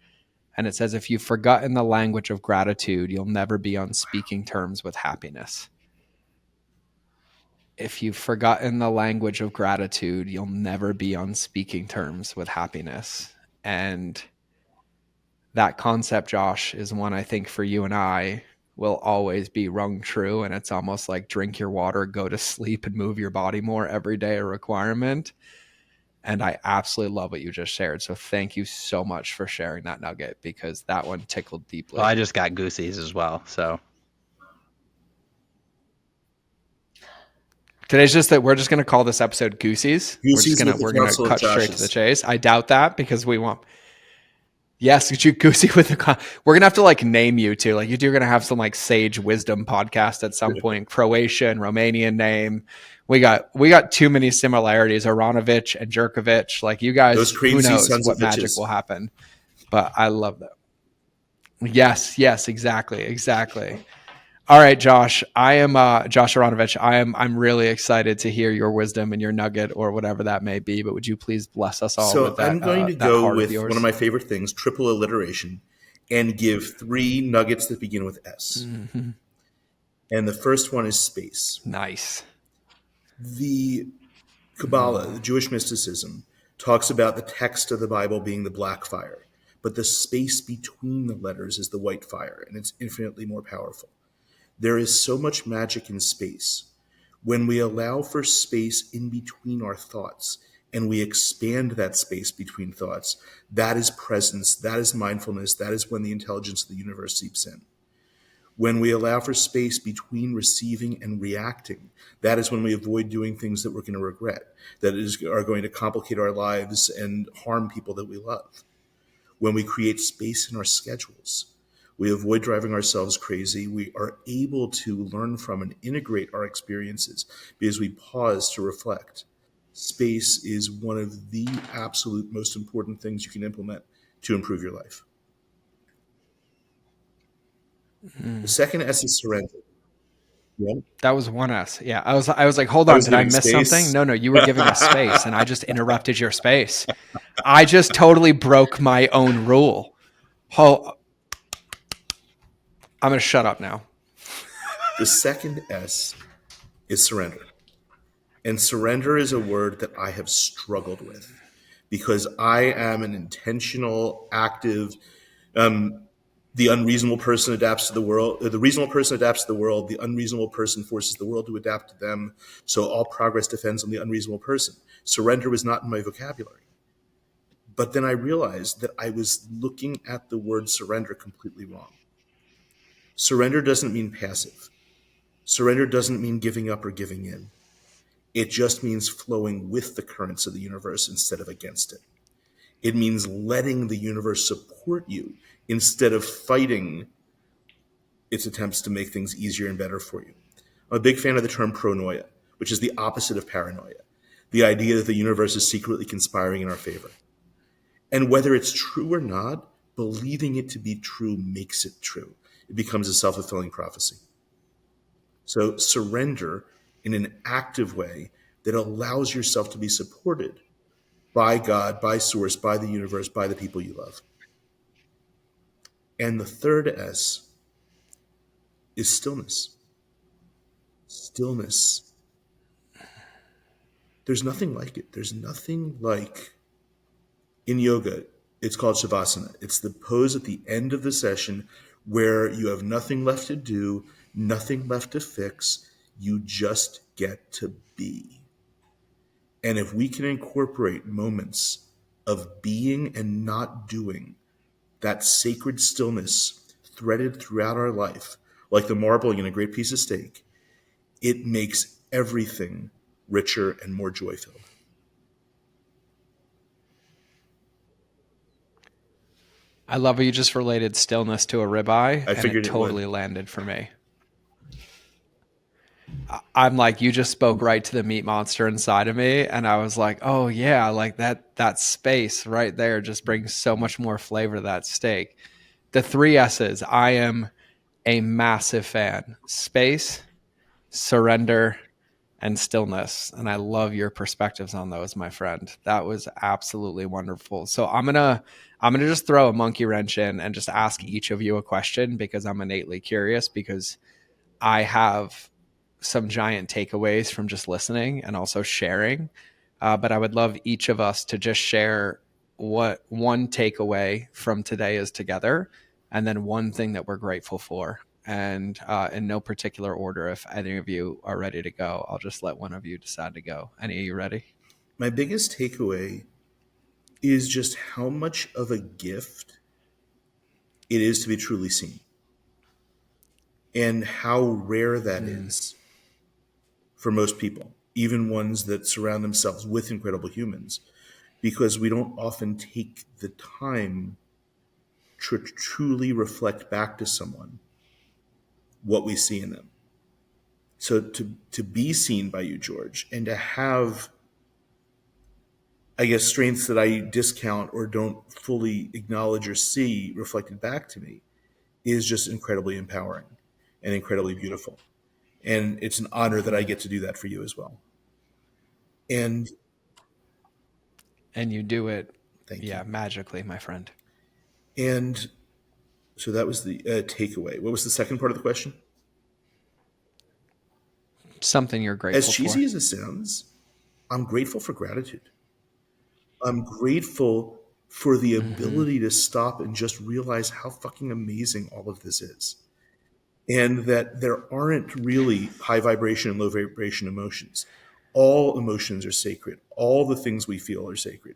And it says, if you've forgotten the language of gratitude, you'll never be on speaking terms with happiness. If you've forgotten the language of gratitude, you'll never be on speaking terms with happiness. And that concept, Josh, is one I think for you and I will always be rung true. And it's almost like drink your water, go to sleep, and move your body more every day a requirement. And I absolutely love what you just shared. So thank you so much for sharing that nugget, because that one tickled deeply. Well, I just got goosies as well. So today's just that we're just going to call this episode Goosies. We're going to cut straight to the chase. I doubt that, because we want. Yes, Goosey with the. We're gonna have to like name you too. Like you're gonna have some like sage wisdom podcast at some point. Croatian, Romanian name. We got too many similarities. Aronovitch and Jurkovich. Like you guys, who knows what magic will happen? But I love that. Yes, exactly. All right, Josh. I am Josh Aronovitch. I'm really excited to hear your wisdom and your nugget or whatever that may be. But would you please bless us all with that? I'm going to go with one of my favorite things, triple alliteration, and give 3 nuggets that begin with S. Mm-hmm. And the first one is space. Nice. The Kabbalah, the Jewish mysticism, talks about the text of the Bible being the black fire, but the space between the letters is the white fire, and it's infinitely more powerful. There is so much magic in space. When we allow for space in between our thoughts and we expand that space between thoughts, that is presence, that is mindfulness, that is when the intelligence of the universe seeps in. When we allow for space between receiving and reacting, that is when we avoid doing things that we're going to regret, that are going to complicate our lives and harm people that we love. When we create space in our schedules, we avoid driving ourselves crazy. We are able to learn from and integrate our experiences because we pause to reflect. Space is one of the absolute most important things you can implement to improve your life. The second S is surrender. Yeah. That was one S. Yeah. I was like, hold on, did I miss something? No, you were giving us space and I just interrupted your space. I just totally broke my own rule. I'm going to shut up now. The second S is surrender. And surrender is a word that I have struggled with because I am an intentional, active, the unreasonable person adapts to the world. The reasonable person adapts to the world. The unreasonable person forces the world to adapt to them. So all progress depends on the unreasonable person. Surrender was not in my vocabulary. But then I realized that I was looking at the word surrender completely wrong. Surrender doesn't mean passive. Surrender doesn't mean giving up or giving in. It just means flowing with the currents of the universe instead of against it. It means letting the universe support you instead of fighting its attempts to make things easier and better for you. I'm a big fan of the term pronoia, which is the opposite of paranoia. The idea that the universe is secretly conspiring in our favor. And whether it's true or not, believing it to be true makes it true. It becomes a self-fulfilling prophecy. So surrender in an active way that allows yourself to be supported by God, by source, by the universe, by the people you love. And the third S is stillness. Stillness. There's nothing like it. There's nothing like, in yoga, it's called Shavasana. It's the pose at the end of the session where you have nothing left to do, nothing left to fix. You just get to be. And if we can incorporate moments of being and not doing, that sacred stillness threaded throughout our life, like the marbling in a great piece of steak, it makes everything richer and more joy-filled. I love how you just related stillness to a ribeye, and figured it it totally would. landed for me. I'm like, you just spoke right to the meat monster inside of me, and I was like, oh yeah, like that space right there just brings so much more flavor to that steak. The 3 S's, I am a massive fan. Space, surrender, and stillness. And I love your perspectives on those, my friend. That was absolutely wonderful. So I'm gonna just throw a monkey wrench in and just ask each of you a question, because I'm innately curious, because I have some giant takeaways from just listening and also sharing. But I would love each of us to just share what one takeaway from today is together, and then one thing that we're grateful for. And in no particular order, if any of you are ready to go, I'll just let one of you decide to go. Any of you ready? My biggest takeaway is just how much of a gift it is to be truly seen, and how rare that is for most people, even ones that surround themselves with incredible humans, because we don't often take the time to truly reflect back to someone what we see in them. So to be seen by you, George, and to have, I guess, strengths that I discount or don't fully acknowledge or see reflected back to me is just incredibly empowering and incredibly beautiful. And it's an honor that I get to do that for you as well. And you do it, thank you. magically, my friend. And so that was the takeaway. What was the second part of the question? Something you're grateful As cheesy for. as it sounds, I'm grateful for gratitude. I'm grateful for the ability to stop and just realize how fucking amazing all of this is. And that there aren't really high vibration and low vibration emotions. All emotions are sacred. All the things we feel are sacred.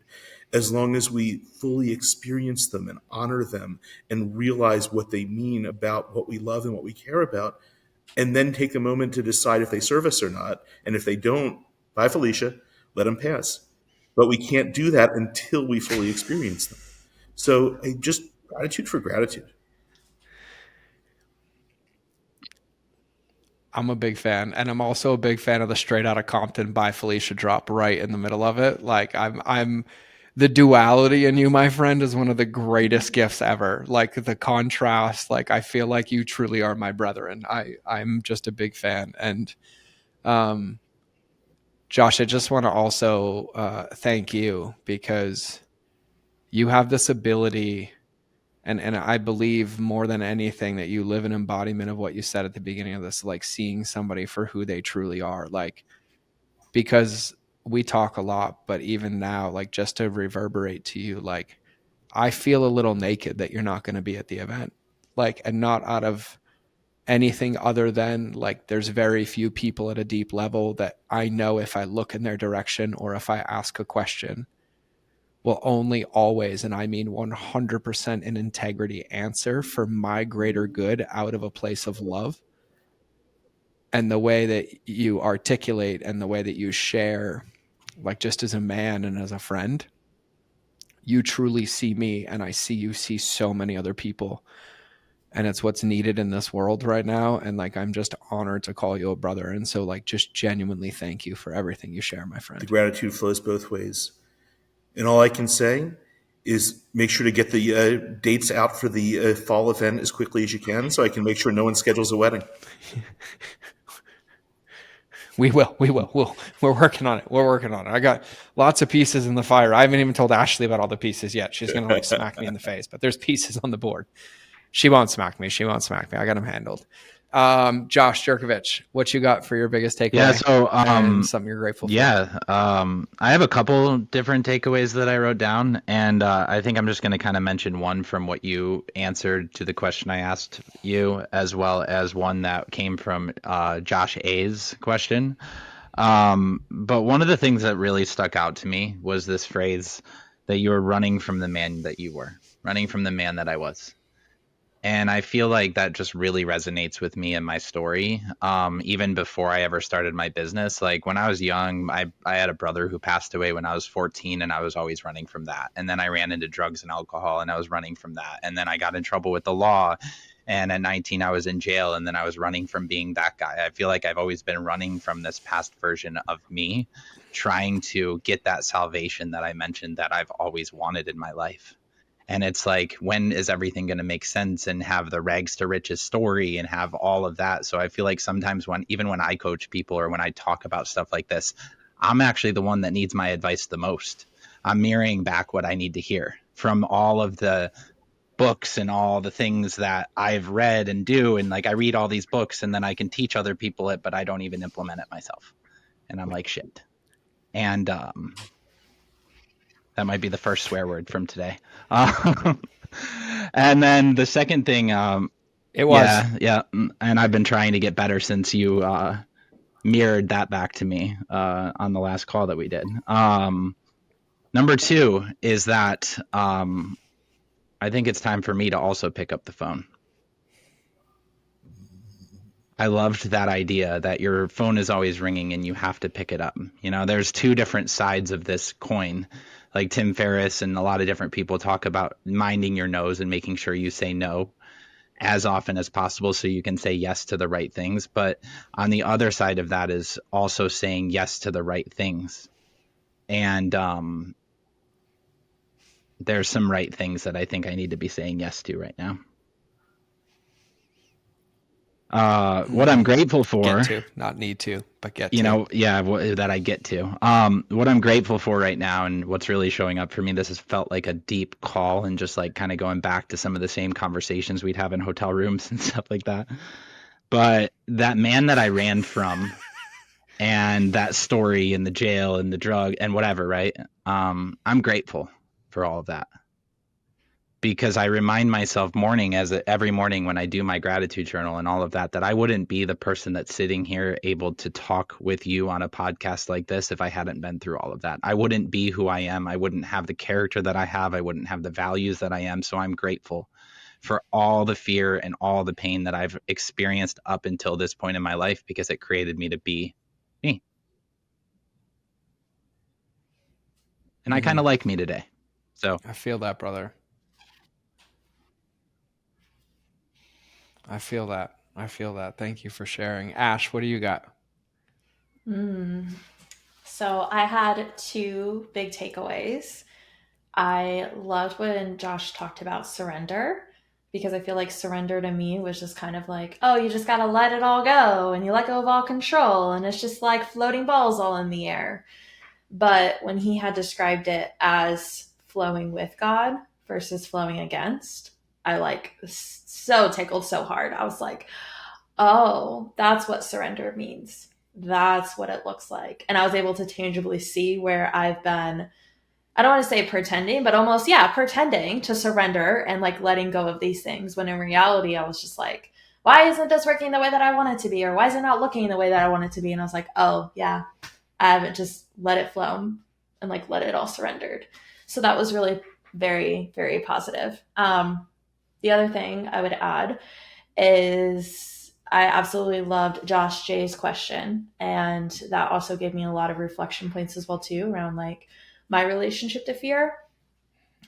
As long as we fully experience them and honor them and realize what they mean about what we love and what we care about, and then take a moment to decide if they serve us or not. And if they don't, bye Felicia, let them pass. But we can't do that until we fully experience them. So just gratitude for gratitude. I'm a big fan, and I'm also a big fan of the Straight Outta Compton by Felicia drop right in the middle of it. Like I'm the duality in you, my friend, is one of the greatest gifts ever. Like the contrast, like I feel like you truly are my brethren. I'm just a big fan. And Josh, I just want to also thank you, because you have this ability, and I believe more than anything that you live an embodiment of what you said at the beginning of this, like seeing somebody for who they truly are. Like, because we talk a lot, but even now, like just to reverberate to you, like I feel a little naked that you're not going to be at the event, like, and not out of anything other than like there's very few people at a deep level that I know if I look in their direction or if I ask a question will only always, and I mean 100% in integrity, answer for my greater good out of a place of love. And the way that you articulate and the way that you share, like just as a man and as a friend, you truly see me, and I see you see so many other people. And it's what's needed in this world right now. And like, I'm just honored to call you a brother. And so like, just genuinely thank you for everything you share, my friend. The gratitude flows both ways. And all I can say is make sure to get the dates out for the fall event as quickly as you can, so I can make sure no one schedules a wedding. We will. We're working on it. I got lots of pieces in the fire. I haven't even told Ashley about all the pieces yet. She's going to like smack me in the face, but there's pieces on the board. She won't smack me. I got them handled. Josh Jurkovich, what you got for your biggest takeaway? Yeah, so and something you're grateful for? I have a couple different takeaways that I wrote down, and I think I'm just going to kind of mention one from what you answered to the question I asked you, as well as one that came from Josh A's question. But one of the things that really stuck out to me was this phrase that you were running from the man that you were, running from the man that I was. And I feel like that just really resonates with me and my story. Even before I ever started my business, like when I was young, I had a brother who passed away when I was 14, and I was always running from that. And then I ran into drugs and alcohol, and I was running from that. And then I got in trouble with the law. And at 19, I was in jail, and then I was running from being that guy. I feel like I've always been running from this past version of me, trying to get that salvation that I mentioned that I've always wanted in my life. And it's like, when is everything going to make sense and have the rags to riches story and have all of that? So I feel like sometimes even when I coach people or when I talk about stuff like this, I'm actually the one that needs my advice the most. I'm mirroring back what I need to hear from all of the books and all the things that I've read and do. And like, I read all these books and then I can teach other people it, but I don't even implement it myself. And I'm like, shit. And, that might be the first swear word from today. And then the second thing, It was. yeah. And I've been trying to get better since you mirrored that back to me on the last call that we did. Number two is that I think it's time for me to also pick up the phone. I loved that idea that your phone is always ringing and you have to pick it up. You know, there's two different sides of this coin. Like Tim Ferriss and a lot of different people talk about minding your nose and making sure you say no as often as possible so you can say yes to the right things. But on the other side of that is also saying yes to the right things. And there's some right things that I think I need to be saying yes to right now. What I'm grateful for, Get to, not need to, but get to. You know, yeah, that I get to. What I'm grateful for right now and what's really showing up for me, this has felt like a deep call and just like kind of going back to some of the same conversations we'd have in hotel rooms and stuff like that. But that man that I ran from and that story and the jail and the drug and whatever, right? I'm grateful for all of that. Because I remind myself every morning when I do my gratitude journal and all of that, that I wouldn't be the person that's sitting here able to talk with you on a podcast like this if I hadn't been through all of that. I wouldn't be who I am. I wouldn't have the character that I have. I wouldn't have the values that I am. So I'm grateful for all the fear and all the pain that I've experienced up until this point in my life, because it created me to be me. And I kind of like me today. So I feel that, brother. I feel that. Thank you for sharing. Ash, what do you got? So I had two big takeaways. I loved when Josh talked about surrender, because I feel like surrender to me was just kind of like, oh, you just got to let it all go and you let go of all control and it's just like floating balls all in the air. But when he had described it as flowing with God versus flowing against, I like so tickled so hard. I was like, oh, that's what surrender means. That's what it looks like. And I was able to tangibly see where I've been, I don't want to say pretending, but almost, pretending to surrender and like letting go of these things. When in reality, I was just like, why isn't this working the way that I want it to be? Or why is it not looking the way that I want it to be? And I was like, oh yeah, I haven't just let it flow and like let it all surrendered. So that was really very, very positive. The other thing I would add is I absolutely loved Josh J's question. And that also gave me a lot of reflection points as well too, around like my relationship to fear.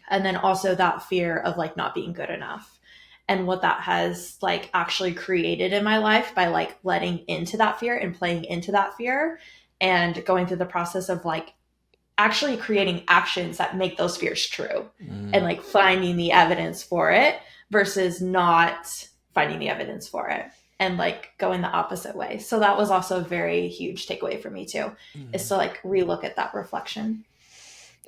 And then also that fear of like not being good enough and what that has like actually created in my life by like letting into that fear and playing into that fear and going through the process of like actually creating actions that make those fears true and like finding the evidence for it versus not finding the evidence for it. and like going the opposite way. So that was also a very huge takeaway for me too, is to like relook at that reflection.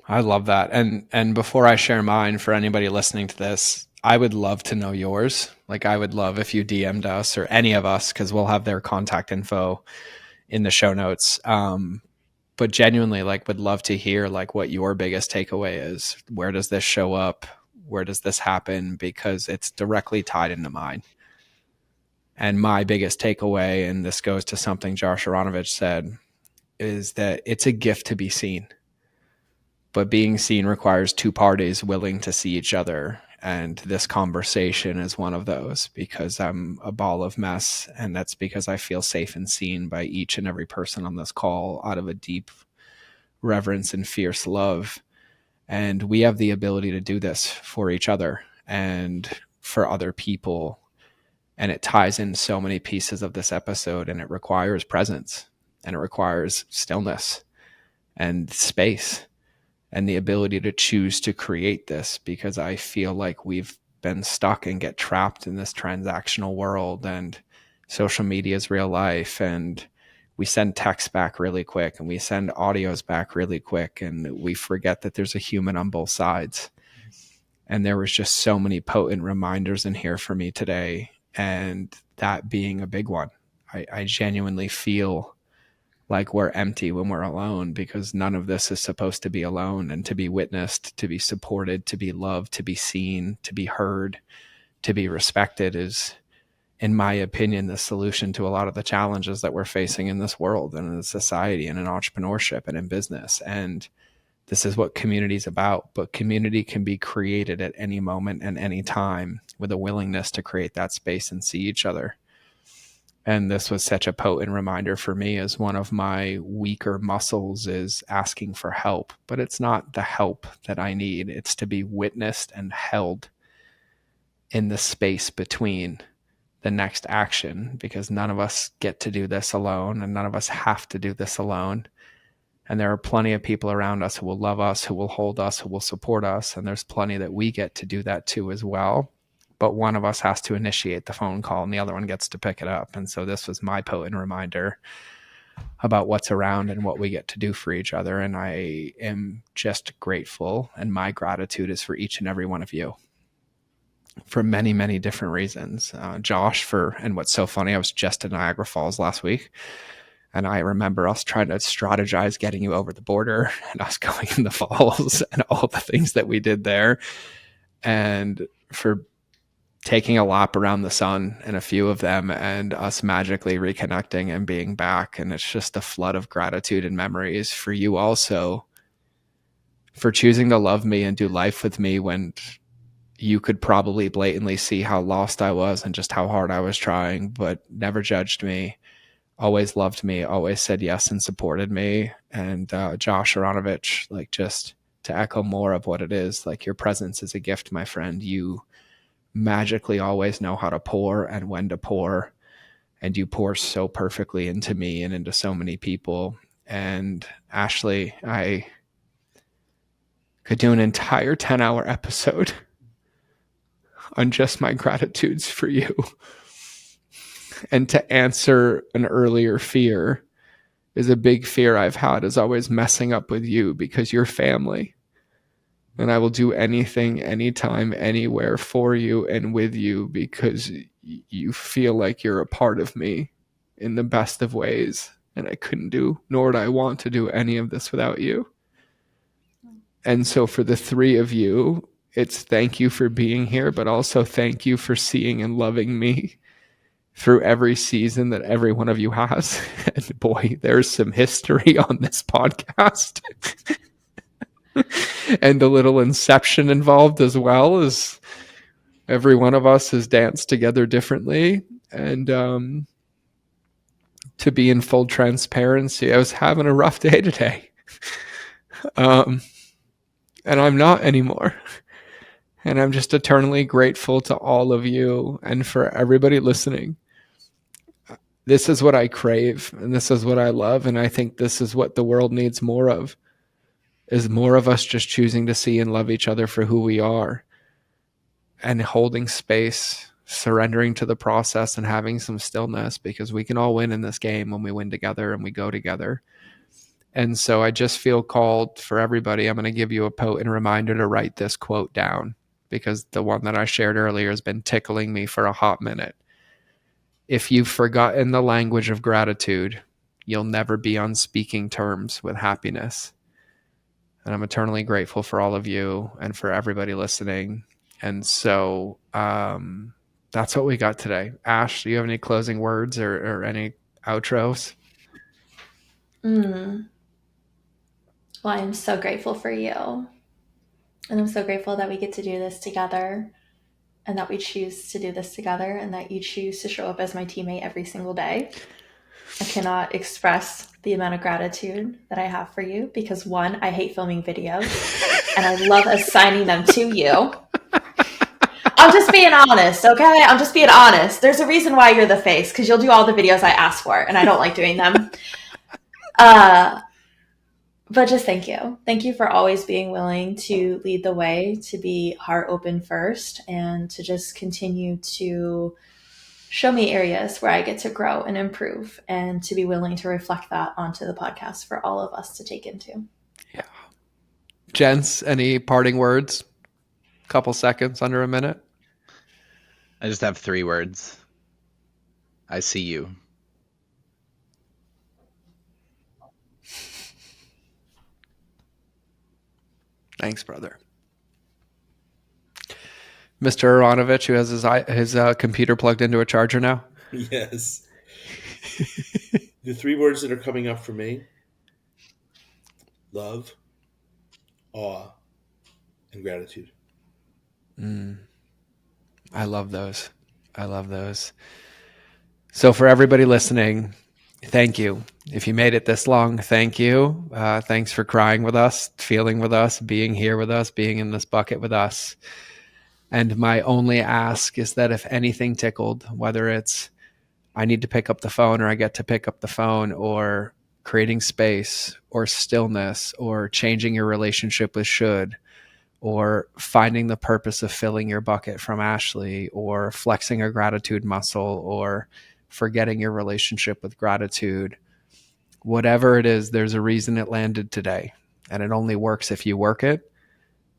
I love that. And before I share mine, for anybody listening to this, I would love to know yours. Like, I would love if you DM'd us or any of us, because we'll have their contact info in the show notes. But genuinely, like, would love to hear like what your biggest takeaway is. Where does this show up? Where does this happen? Because it's directly tied into mine. And my biggest takeaway, and this goes to something Josh Aronovitch said, is that it's a gift to be seen. But being seen requires two parties willing to see each other. And this conversation is one of those, because I'm a ball of mess. And that's because I feel safe and seen by each and every person on this call out of a deep reverence and fierce love. And we have the ability to do this for each other and for other people. And it ties in so many pieces of this episode, and it requires presence, and it requires stillness and space, and the ability to choose to create this, because I feel like we've been stuck and get trapped in this transactional world, and social media is real life, and we send texts back really quick, and we send audios back really quick, and we forget that there's a human on both sides. And there was just so many potent reminders in here for me today, and that being a big one. I genuinely feel like we're empty when we're alone, because none of this is supposed to be alone, and to be witnessed, to be supported, to be loved, to be seen, to be heard, to be respected is, in my opinion, the solution to a lot of the challenges that we're facing in this world and in society and in entrepreneurship and in business. And this is what community is about. But community can be created at any moment and any time with a willingness to create that space and see each other. And this was such a potent reminder for me, as one of my weaker muscles is asking for help. But it's not the help that I need. It's to be witnessed and held in the space between the next action, because none of us get to do this alone, and none of us have to do this alone. And there are plenty of people around us who will love us, who will hold us, who will support us. And there's plenty that we get to do that too as well. But one of us has to initiate the phone call, and the other one gets to pick it up. And so this was my potent reminder about what's around and what we get to do for each other. And I am just grateful. And my gratitude is for each and every one of you, for many, many different reasons. Josh, and what's so funny, I was just in Niagara Falls last week, and I remember us trying to strategize getting you over the border, and us going in the falls and all the things that we did there. And for taking a lap around the sun in a few of them, and us magically reconnecting and being back. And it's just a flood of gratitude and memories for you also, for choosing to love me and do life with me when you could probably blatantly see how lost I was and just how hard I was trying, but never judged me, always loved me, always said yes and supported me. And Josh Aronovitch, like, just to echo more of what it is, like, your presence is a gift, my friend. You magically always know how to pour and when to pour, and you pour so perfectly into me and into so many people. And Ashley, I could do an entire 10-hour episode on just my gratitudes for you. And to answer an earlier fear, is a big fear I've had, is always messing up with you, because you're family. And I will do anything, anytime, anywhere for you and with you, because you feel like you're a part of me in the best of ways. And I couldn't do, nor would I want to do any of this without you. And so for the three of you, it's thank you for being here, but also thank you for seeing and loving me through every season that every one of you has. And boy, there's some history on this podcast. And a little inception involved as well, as every one of us has danced together differently. And to be in full transparency, I was having a rough day today. And I'm not anymore. And I'm just eternally grateful to all of you and for everybody listening. This is what I crave, and this is what I love. And I think this is what the world needs more of, is more of us just choosing to see and love each other for who we are, and holding space surrendering to the process and having some stillness, because we can all win in this game when we win together and we go together. And so I just feel called for everybody. I'm going to give you a potent reminder to write this quote down, because the one that I shared earlier has been tickling me for a hot minute. If you've forgotten the language of gratitude, you'll never be on speaking terms with happiness. And I'm eternally grateful for all of you and for everybody listening. And so that's what we got today. Ash, do you have any closing words or any outros? Well, I'm so grateful for you. And I'm so grateful that we get to do this together, and that we choose to do this together, and that you choose to show up as my teammate every single day. I cannot express the amount of gratitude that I have for you, because one, I hate filming videos and I love assigning them to you. I'm just being honest, okay? I'm just being honest. There's a reason why you're the face, because you'll do all the videos I ask for, and I don't like doing them. But just thank you. Thank you for always being willing to lead the way, to be heart open first, and to just continue to show me areas where I get to grow and improve, and to be willing to reflect that onto the podcast for all of us to take into. Yeah. Jens, any parting words? Couple seconds, under a minute. I just have 3 words. I see you. Thanks, brother. Mr. Aronovitch, who has his computer plugged into a charger now. Yes. The 3 words that are coming up for me: love, awe, and gratitude. I love those. I love those. So for everybody listening, thank you. If you made it this long, thank you. Thanks for crying with us, feeling with us, being here with us, being in this bucket with us. And my only ask is that if anything tickled, whether it's I need to pick up the phone, or I get to pick up the phone, or creating space, or stillness, or changing your relationship with should, or finding the purpose of filling your bucket from Ashley, or flexing a gratitude muscle, or forgetting your relationship with gratitude, whatever it is, there's a reason it landed today, and it only works if you work it.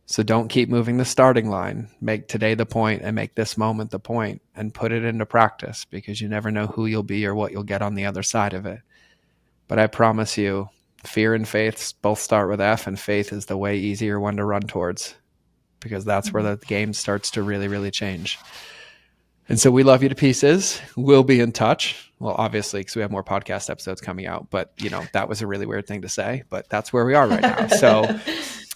So don't keep moving the starting line. Make today the point, and make this moment the point, and put it into practice, because you never know who you'll be or what you'll get on the other side of it. But I promise you, fear and faith both start with F, and faith is the way easier one to run towards, because that's where the game starts to really, really change. And so we love you to pieces. We'll be in touch. Well, obviously, because we have more podcast episodes coming out, but that was a really weird thing to say, but that's where we are right now. So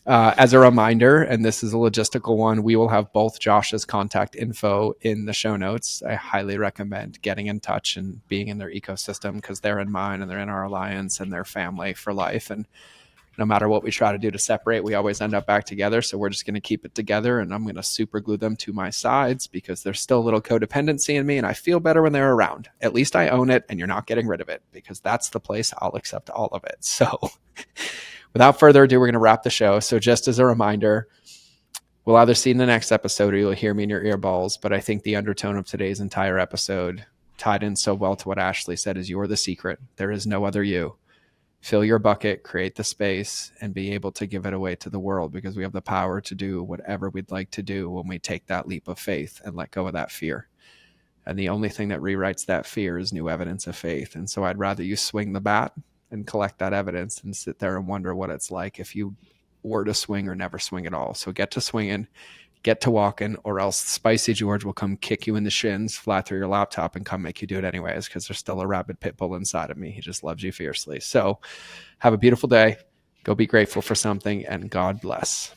as a reminder, and this is a logistical one, we will have both Josh's contact info in the show notes. I highly recommend getting in touch and being in their ecosystem, because they're in mine and they're in our alliance and they're family for life. And no matter what we try to do to separate, we always end up back together. So we're just going to keep it together, and I'm going to super glue them to my sides, because there's still a little codependency in me, and I feel better when they're around. At least I own it, and you're not getting rid of it, because that's the place I'll accept all of it. So without further ado, we're going to wrap the show. So just as a reminder, we'll either see in the next episode or you'll hear me in your earballs. But I think the undertone of today's entire episode tied in so well to what Ashley said is you're the secret. There is no other you. Fill your bucket, create the space, and be able to give it away to the world, because we have the power to do whatever we'd like to do when we take that leap of faith and let go of that fear. And the only thing that rewrites that fear is new evidence of faith. And so I'd rather you swing the bat and collect that evidence and sit there and wonder what it's like if you were to swing or never swing at all. So get to swinging, get to walking, or else Spicy George will come kick you in the shins, fly through your laptop, and come make you do it anyways, because there's still a rabid pit bull inside of me. He just loves you fiercely. So have a beautiful day. Go be grateful for something, and God bless.